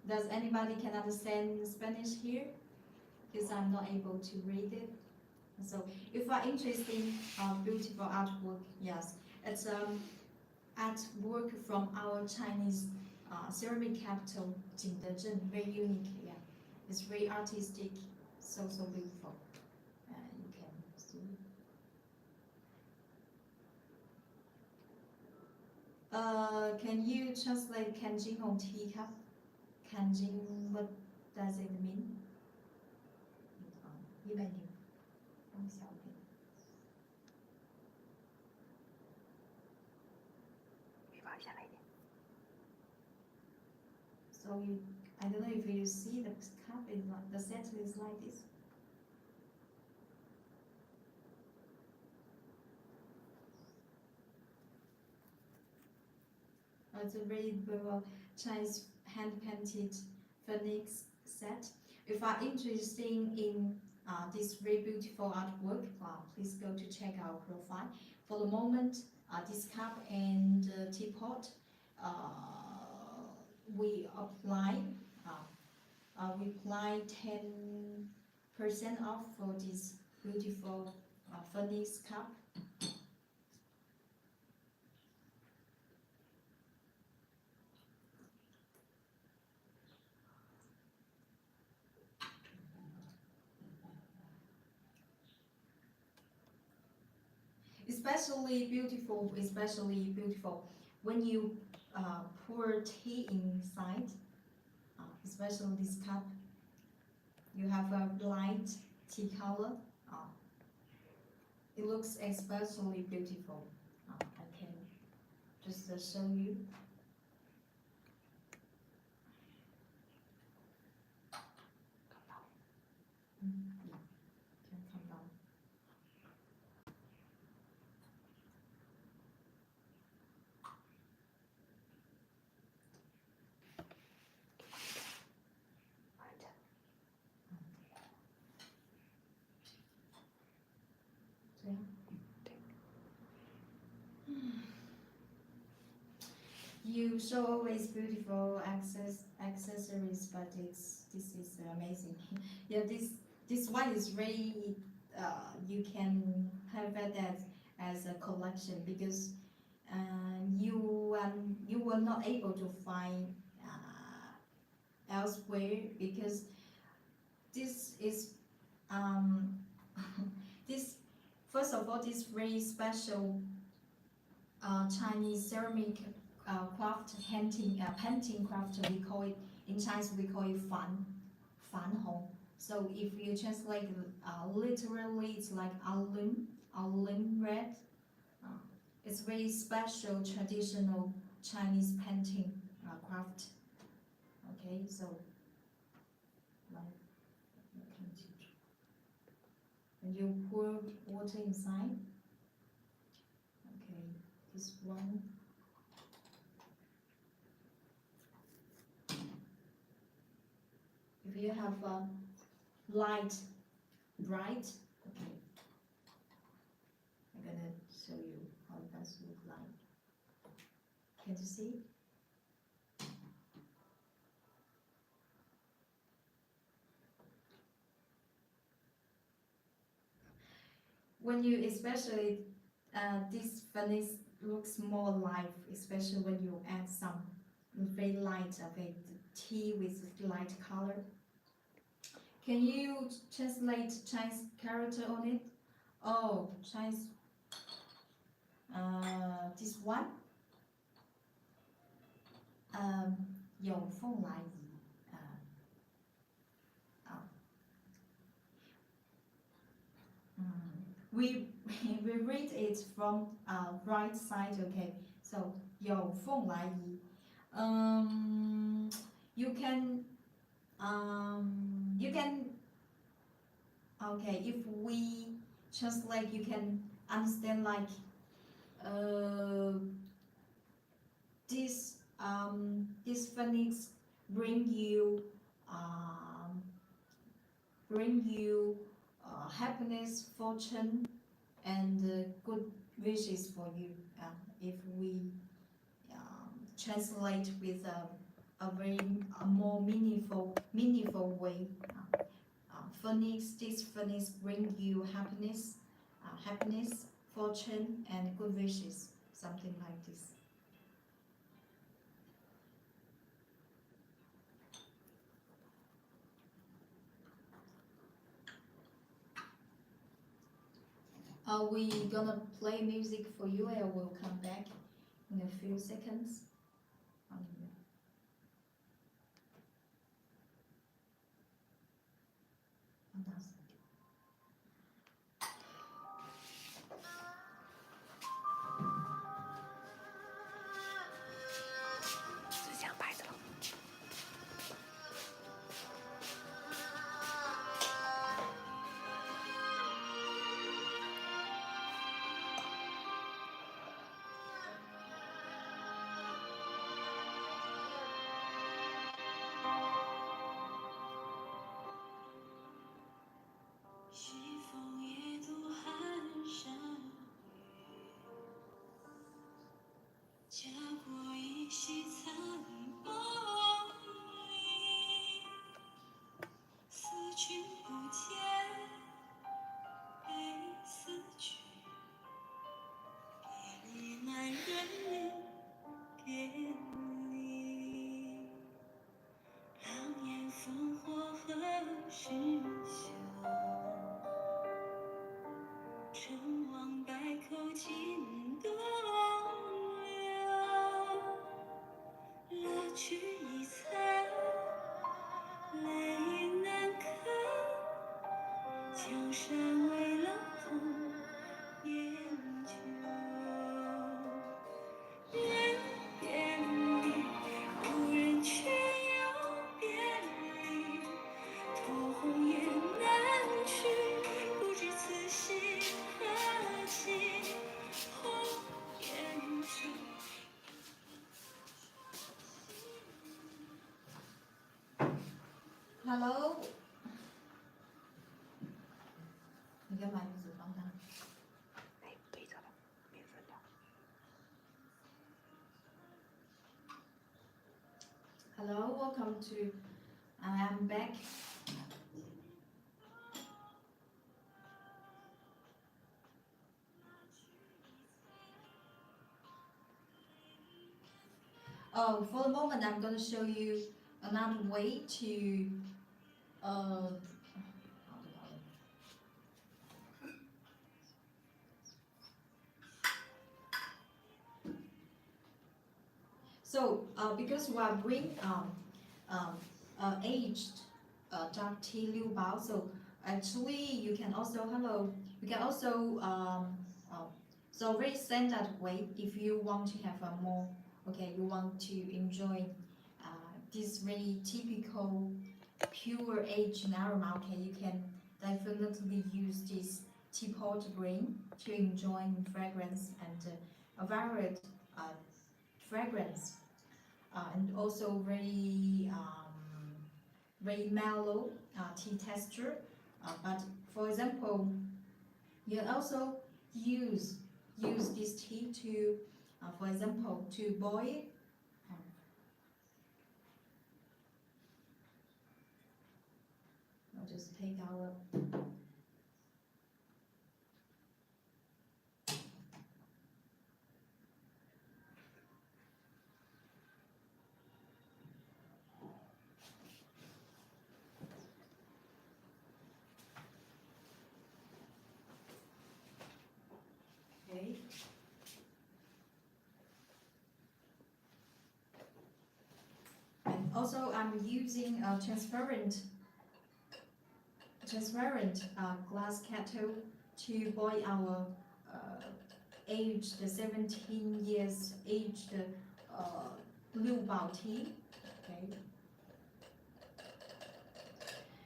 [SPEAKER 1] does anybody can understand Spanish here? Because I'm not able to read it. So if you are interested in beautiful artwork, yes, it's artwork from our Chinese ceramic capital, Jingdezhen, very unique. Yeah, it's very artistic, so beautiful. You can see. Can you translate Kanjing on teacup? Kanjing, what does it mean? 160用小笔。
[SPEAKER 2] 预报下来一点。
[SPEAKER 1] So you, I don't know if you see the cup is like the set is like this. It's a very beautiful Chinese hand painted phoenix set. If you are interested in this very beautiful artwork, please go to check our profile. For the moment, this cup and teapot, we apply 10% off for this beautiful phoenix cup. Especially beautiful when you pour tea inside, especially this cup. You have a light tea color. It looks especially beautiful. I can just show you. Yeah, can come down. You show always beautiful accessories, but this is amazing. Yeah, this one is very you can have it as a collection because you were not able to find elsewhere because this is this first of all this very special Chinese ceramic craft painting craft, we call it in Chinese we call it fan hong. So if you translate literally, it's like alum red. It's very special traditional Chinese painting craft. Okay, so like and you pour water inside. Okay, this one. If you have a light, bright, okay. I'm gonna show you how it does look like. Can you see? When you especially this furnace looks more alive, especially when you add some very light of it, tea with light color. Can you translate Chinese character on it? Oh, Chinese. This one. 有凤来仪. We read it from right side. Okay, so 有凤来仪. You can okay, if we translate, you can understand like this phoenix bring you um, happiness, fortune, and good wishes for you. If we translate with a very more meaningful way. This phoenix bring you happiness, fortune, and good wishes, something like this. We gonna play music for you, and we'll come back in a few seconds. Fantastic.
[SPEAKER 2] 最想拍的了。
[SPEAKER 3] 西风夜渡寒山雨，家国依稀残梦里。思君不见，悲思君。别离难忍别离，狼烟烽火何时休？成王败寇尽东流，乐曲已残，泪难干。江山未老红颜旧，人别离，故人却又别离。托鸿雁南去，不知此心何寄。红颜旧。
[SPEAKER 1] Hello， 你干嘛一直放大？
[SPEAKER 2] 哎，对着了，没分了。
[SPEAKER 1] Hello, welcome to. I'm back. Oh, for the moment, I'm gonna show you another way to So, because we are brewing aged dark tea Liubao, so actually you can also so very standard way if you want to have a more you want to enjoy this very typical pure aged aroma. Okay, you can definitely use this teapot grain to enjoy fragrance and a varied fragrance and also very mellow tea texture. But for example, you also use this tea to, for example, to boil. I'll just take our okay. And also I'm using a transparent glass kettle to boil our aged 17 years aged Liubao tea. Okay.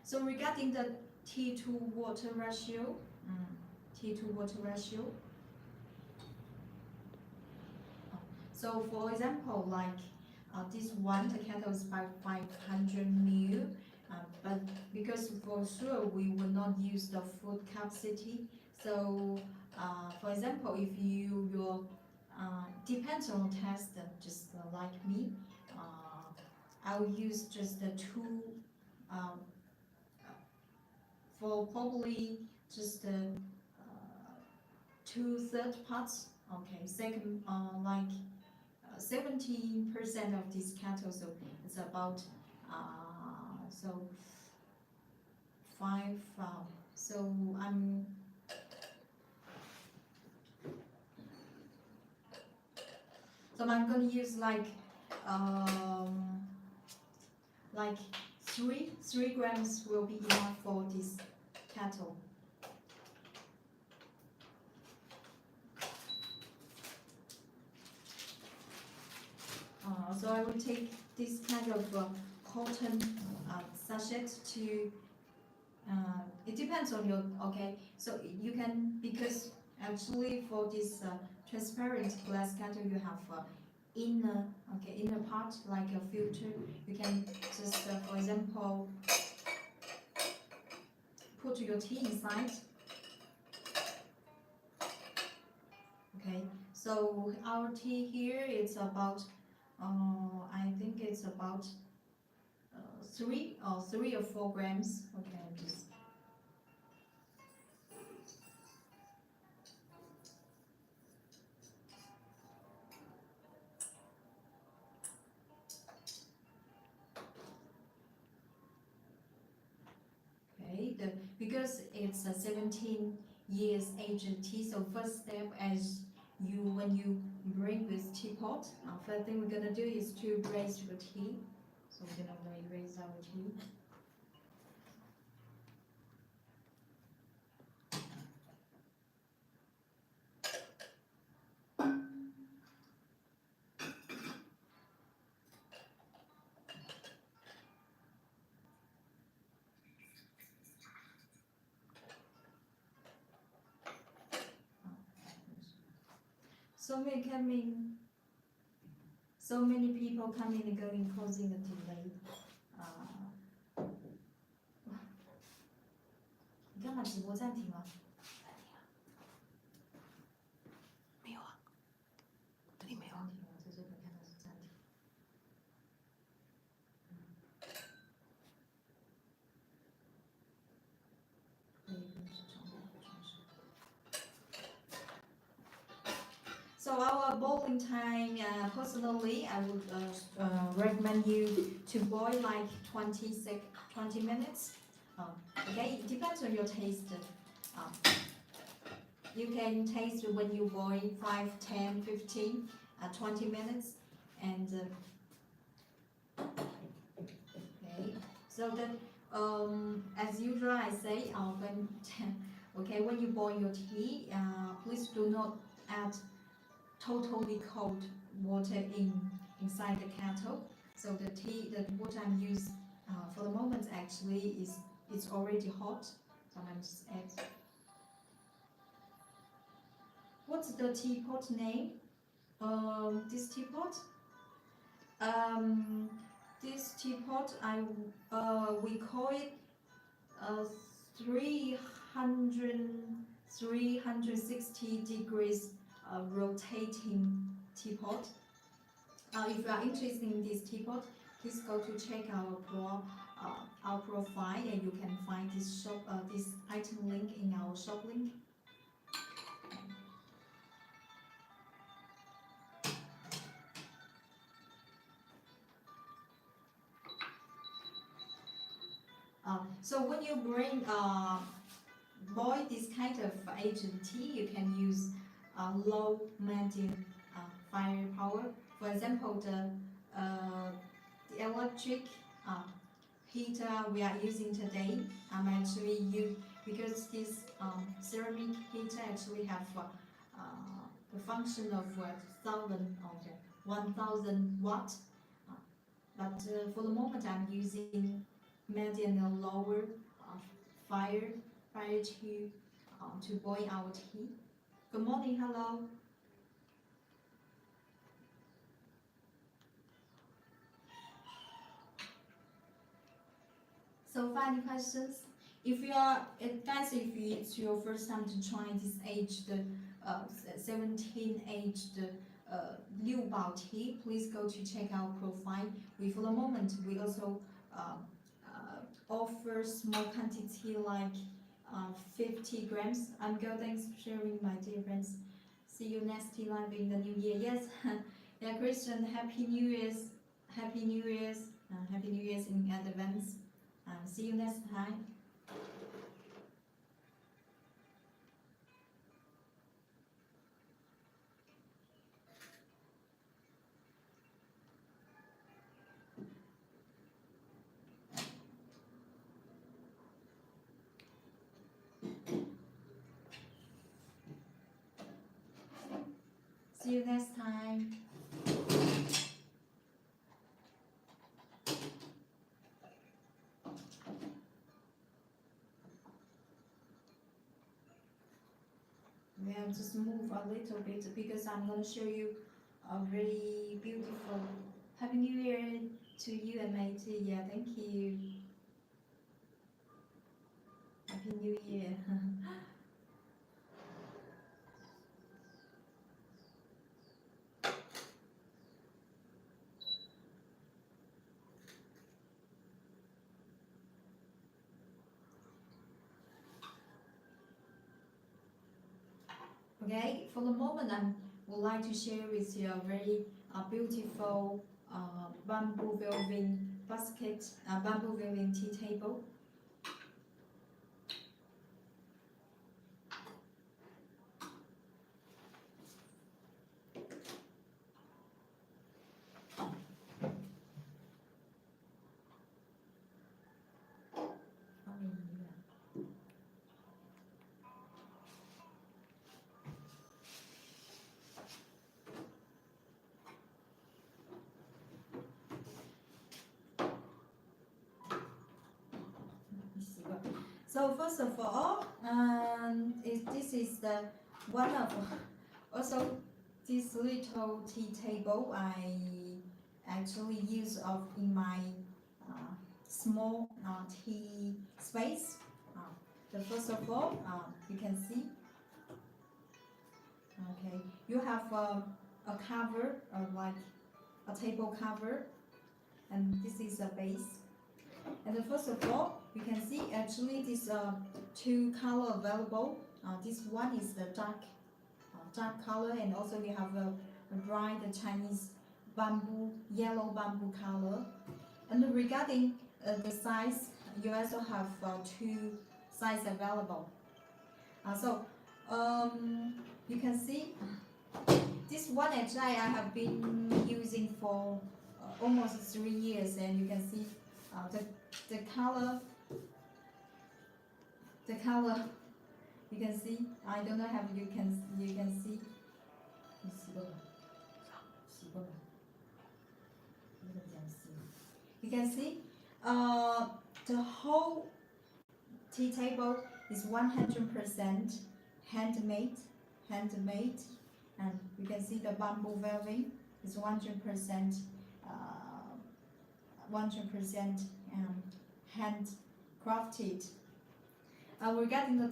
[SPEAKER 1] So regarding the tea to water ratio, So for example, like this one, the kettle is by 500 ml, but because for sure we will not use the full capacity. So for example, if your depends on test, just like me, I'll use just the two, um, for probably just two-third parts. Okay, second, like 70% of this cattle, so it's about so five. So I'm gonna use like 3 grams will be enough for this cattle. So I will take this kind of cotton sachet to. It depends on your, okay. So you can, because actually for this transparent glass cattle you have inner part like a filter. You can just for example put your tea inside. Okay, so our tea here it's about I think it's about 3 or 4 grams. Okay, just okay. Because it's a 17 years aged tea. So first step, as when you bring this teapot, first thing we're gonna do is to raise your tea. So we're gonna raise our tea. So many people coming and going, causing a delay. 你干嘛直播暂停了？
[SPEAKER 2] 没有啊，这里没有。
[SPEAKER 1] 暂停了，在这边看到是暂停。So our boiling time, personally, I would recommend you to boil like 20 minutes. Okay, it depends on your taste. You can taste when you boil 5, 10, 15, 20 minutes, and okay. So that as usual, I say when you boil your tea, please do not add totally cold water inside the kettle. So the water I'm using for the moment actually it's already hot. So I'm just add. What's the teapot name? This teapot. This teapot we call it 360 degrees rotating teapot. If you are interested in this teapot, please go to check our profile, and you can find this item link in our shop link. So when you boil this kind of aged tea, you can use low medium fire power. For example, the electric heater we are using today, because this ceramic heater actually have the function of 1000 watt. But for the moment, I'm using medium and lower fire to boil our tea. Good morning, hello. So final questions. If you are, guys, if it's your first time to try this aged, 17 aged Liubao tea, please go to check our profile. For the moment, we also offer small quantity like 50 grams. I'm Go. Thanks for sharing, my dear friends. See you next tea live in the new year. Yes, yeah, Christian, Happy New Year's, Happy New Year's, Happy New Year's in advance. See you next time. See you next time. We have just move a little bit because I'm going to show you a very beautiful Happy New Year to you and Mate. Yeah, thank you. Happy New Year. Okay, for the moment, I would like to share with you a very beautiful bamboo woven basket, bamboo woven tea table. So first of all, this is the one of also this little tea table I actually use of in my small tea space. The first of all, you can see. Okay, you have a cover, like a table cover, and this is a base. And then first of all, you can see actually these two color available. This one is the dark color, and also we have a bright Chinese bamboo, yellow bamboo color. And regarding the size, you also have two size available. You can see this one actually I have been using for almost 3 years, and you can see the color, you can see. I don't know if you can see. You can see the whole tea table is 100% handmade, and you can see the bamboo weaving is 100% handcrafted. Regarding the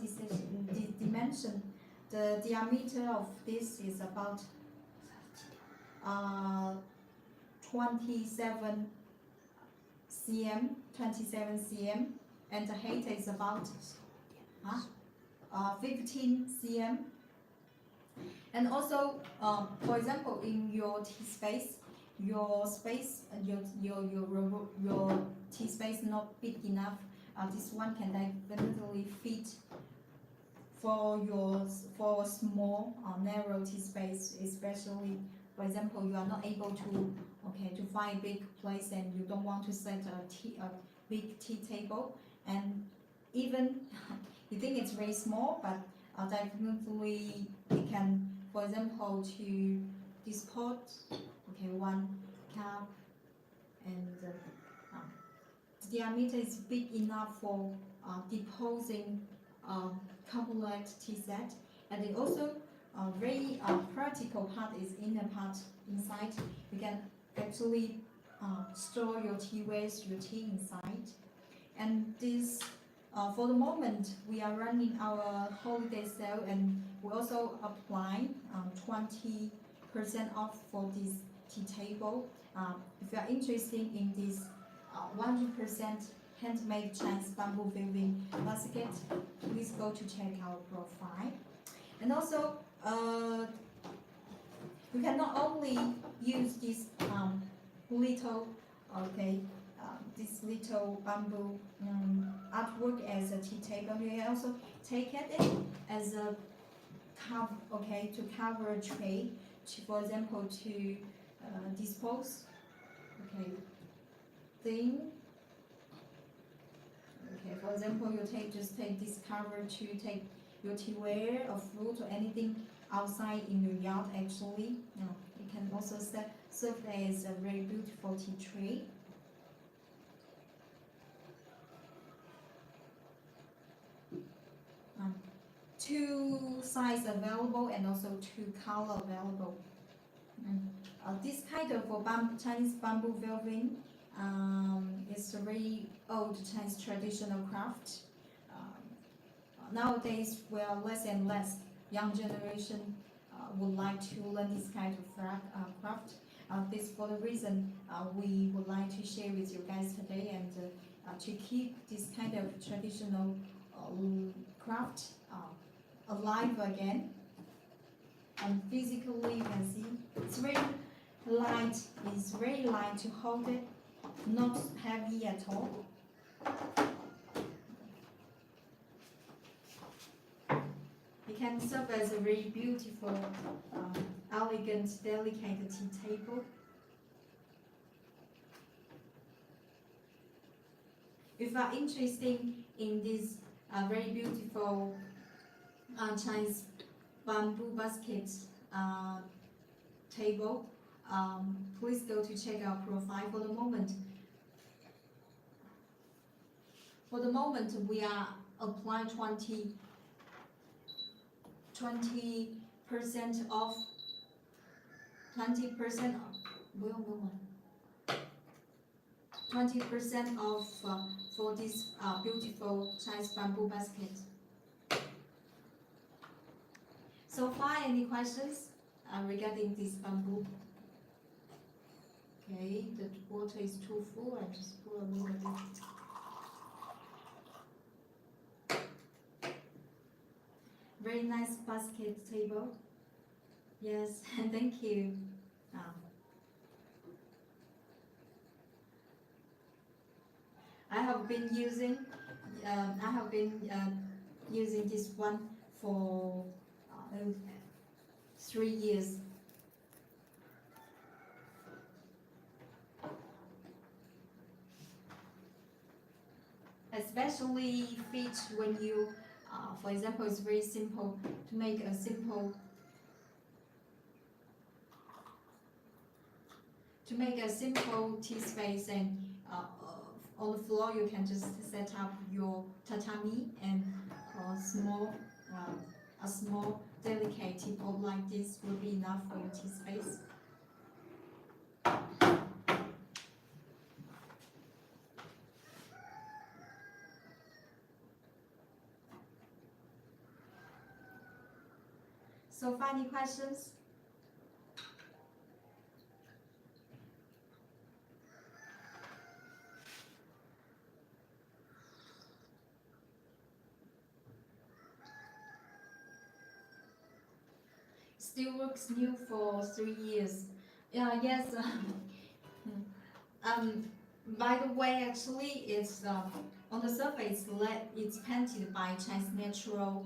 [SPEAKER 1] dimension, the diameter of this is about 27 cm, and the height is about 15 cm. And also, for example, in your tea space, your tea space not big enough. This one can definitely fit for a small narrow tea space, especially, for example, you are not able to find a big place and you don't want to set a big tea table, and even you think it's very small, but definitely it can, for example, to this pot, one cup, and the diameter is big enough for deposing complex tea set. And it also very practical part is in the part inside. You can actually store your tea waste, your tea inside. And this, for the moment, we are running our holiday sale, and we also apply 20% off for this tea table. If you are interested in this 100% handmade Chinese bamboo weaving basket, please go to check our profile. And also, you can not only use this little, this little bamboo artwork as a tea table. You can also take it as a to cover a tray, for example, to dispose, thing. For example, just take this cover to take your teaware or fruit or anything outside in your yard. Actually, it can also serve as a very beautiful tea tray. Two size available and also two color available. This kind of Chinese bamboo weaving is a very old Chinese traditional craft. Nowadays, less and less young generation would like to learn this kind of craft. This for the reason we would like to share with you guys today, and to keep this kind of traditional craft alive again. And physically, you can see it's very light. It's very light to hold it, not heavy at all. It can serve as a very beautiful, elegant, delicate tea table. If you are interested in this very beautiful Chinese bamboo basket table, please go to check our profile. For the moment, we are applying 20% off. 20% off for this beautiful Chinese bamboo basket. So far, any questions regarding this bamboo? Okay, the water is too full. I just pour a little bit. Very nice basket table. Yes, thank you. I have been using this one for 3 years. Especially fit when you, for example, it's very simple to make a simple tea space, and on the floor you can just set up your tatami, and a small delicate teapot like this will be enough for your tea space. So, any questions? Still works new for 3 years. Yes. By the way, actually, it's on the surface. It's painted by Chinese natural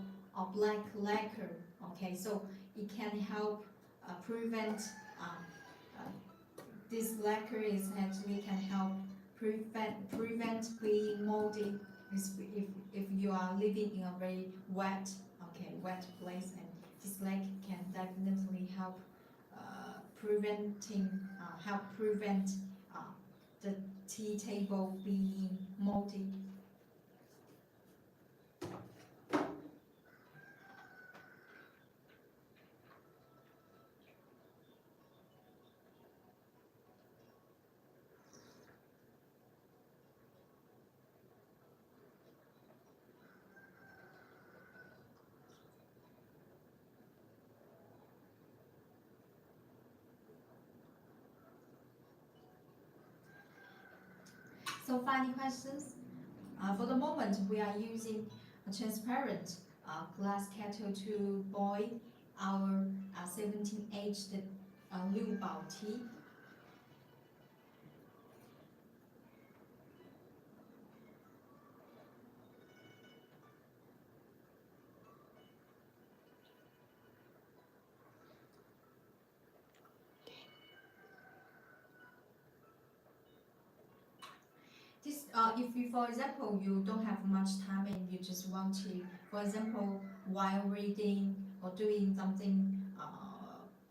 [SPEAKER 1] black lacquer. Okay, so it can help prevent. This lacquer can help prevent being moldy if you are living in a very wet place, and this lacquer can definitely help prevent the tea table being moldy. So final questions. For the moment, we are using a transparent glass kettle to boil our 17-aged Liubao tea. This, if you, for example, you don't have much time and you just want to, for example, while reading or doing something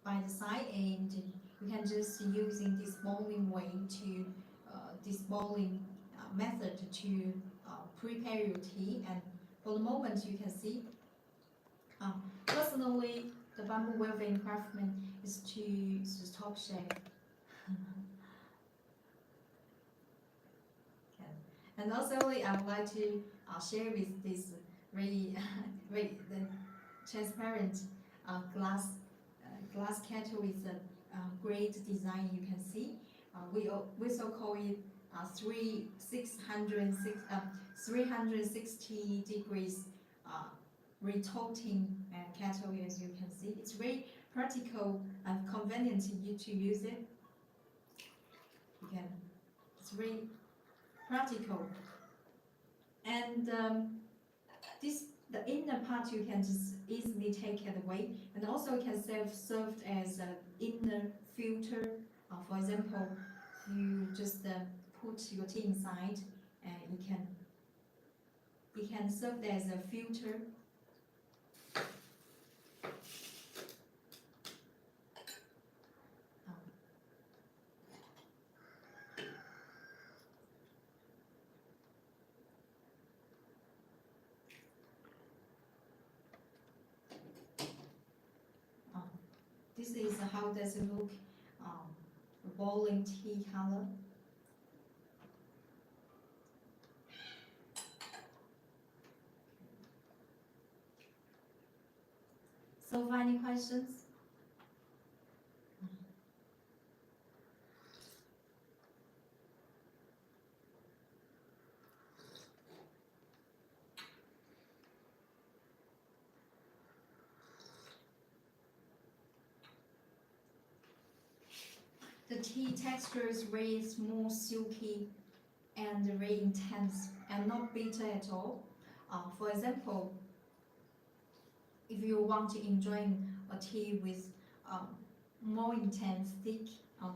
[SPEAKER 1] by the side, and you can just using this boiling way to this boiling method to prepare your tea. And for the moment, you can see. Personally, the bamboo weaving craftsman is to top shape. And also, I would like to share with this very, very transparent glass kettle with a great design. You can see. We also call it 360 degrees rotating kettle. As you can see, it's very practical and convenient to use it. You can. It's very practical, and the inner part you can just easily take it away, and also it can serve as an inner filter. For example, you just put your tea inside, and it can serve as a filter. This is how does it look, boiling tea color. So, any questions? The tea texture is very smooth, silky, and very intense, and not bitter at all. For example, if you want to enjoy a tea with more intense, thick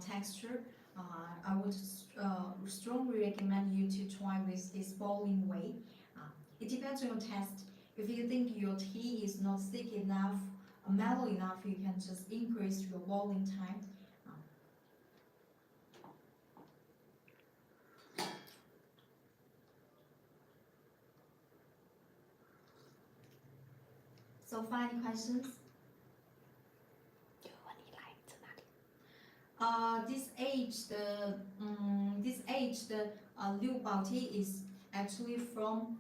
[SPEAKER 1] texture, I would strongly recommend you to try with this boiling way. It depends on your taste. If you think your tea is not thick enough, mellow enough, you can just increase your boiling time. So, final questions?
[SPEAKER 2] 有问你来自哪里？
[SPEAKER 1] This aged Liubao tea is actually from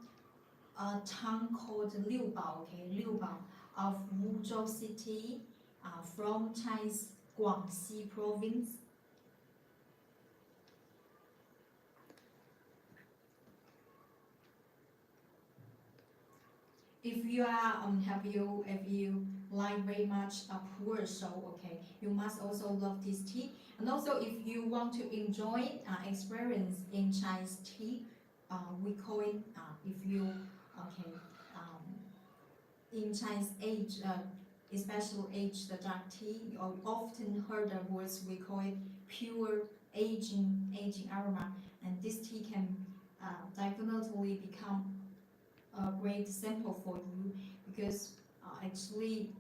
[SPEAKER 1] a town called Liubao, Liubao of Wuzhou City, from Chinese Guangxi province. If you are if you like very much a poor soul, you must also love this tea. And also, if you want to enjoy experience in Chinese tea, we call it in Chinese age, especially aged dark tea, you often heard the words we call it pure aging aroma, and this tea can definitely become a great sample for you, because actually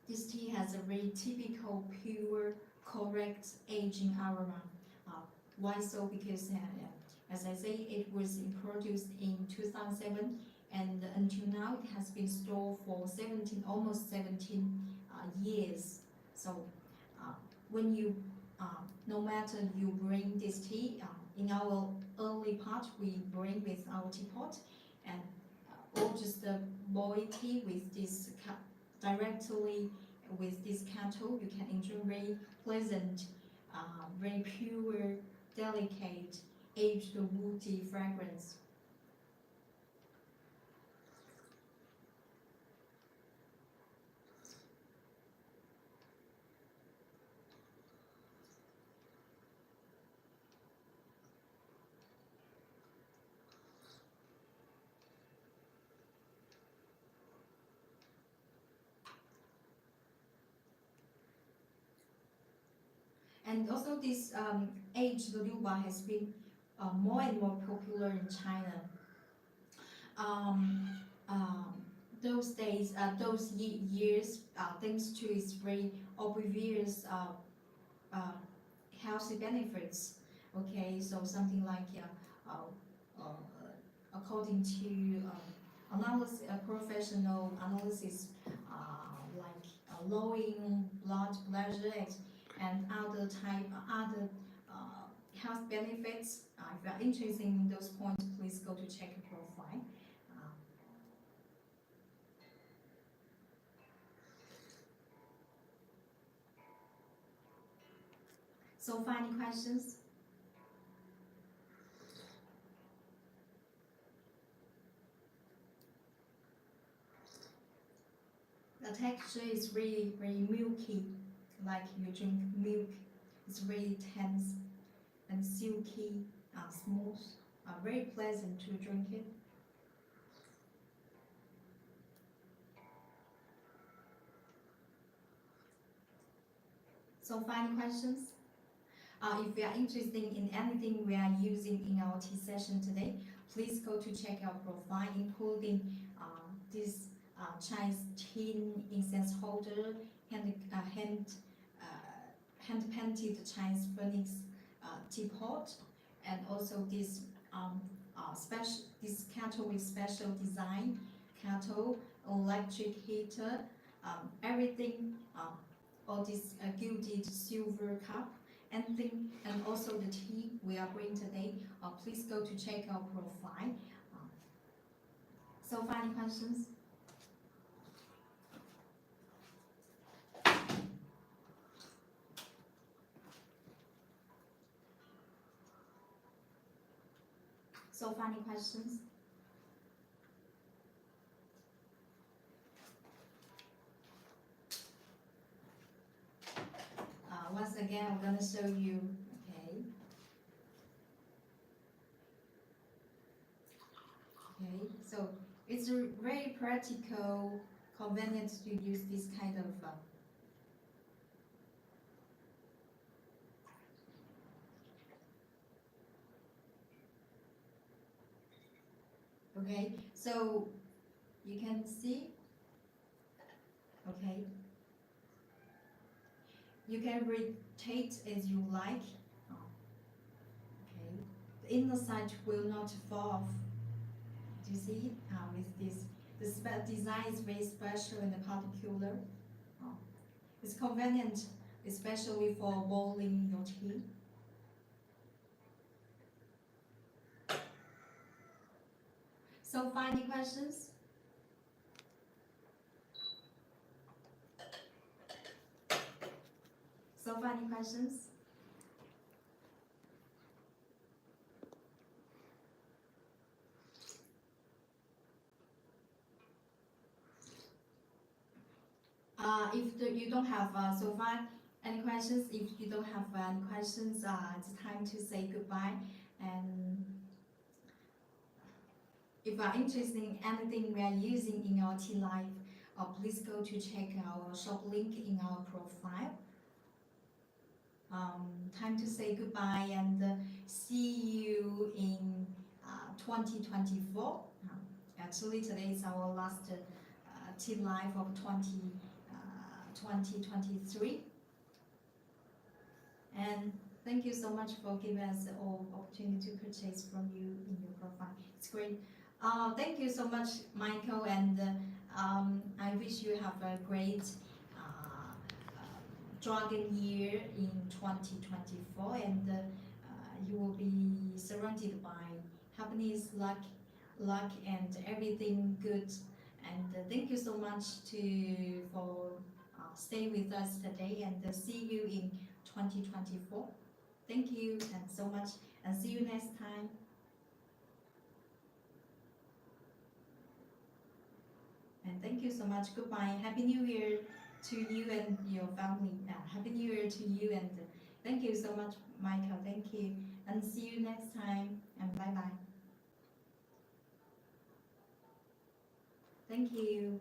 [SPEAKER 1] this tea has a very typical pure correct aging aroma. Why so? Because as I say, it was introduced in 2007, and until now it has been stored for almost 17 years. So when you no matter you bring this tea, in our early part we bring with our teapot, and or just boil tea with this directly with this kettle, you can enjoy very pleasant, very pure, delicate, aged woody fragrance. And also this aged Liubao has been more and more popular in China. Um, um, those days, years, thanks to its very obvious uh, healthy benefits. Okay, so something like according to analysis, professional analysis, like lowering blood pressure and other health benefits. If you are interested in those points, please go to check your profile. Uh, so, far, any questions? The texture is really very milky, like you drink milk. It's really tense and silky, smooth, very pleasant to drink it. So, final questions? If you are interested in anything we are using in our tea session today, please go to check our profile, including this Chinese tin incense holder, hand painted Chinese phoenix teapot, and also this this kettle with special design kettle, electric heater, everything. All this gilded silver cup, and also the tea we are bringing today. Please go to check our profile. So, far, any questions? So, far, any questions? Once again, I'm gonna show you. Okay. Okay. So it's very practical, convenient to use this kind of. Okay. So you can see. Okay. You can rotate as you like. Okay. The inner side will not fall off. Do you see it? With this, the design is very special and particular. It's convenient, especially for boiling your tea. So, far, any questions? So, far, any questions? If you don't have so far any questions, if you don't have any questions, it's time to say goodbye. And if you are interested in anything we are using in our tea life, please go to check our shop link in our profile. Time to say goodbye and see you in 2024. Actually, today is our last tea life of 2023. And thank you so much for giving us the opportunity to purchase from you in your profile. It's great. Thank you so much, Michael, and I wish you have a great dragon year in 2024, and you will be surrounded by happiness, luck, and everything good. And thank you so much for staying with us today, and see you in 2024. Thank you and so much. and see you next time. And thank you so much. Goodbye. Happy New Year to you and your family. Happy New Year to you and thank you so much, Michael. Thank you. And see you next time. And bye bye. Thank you.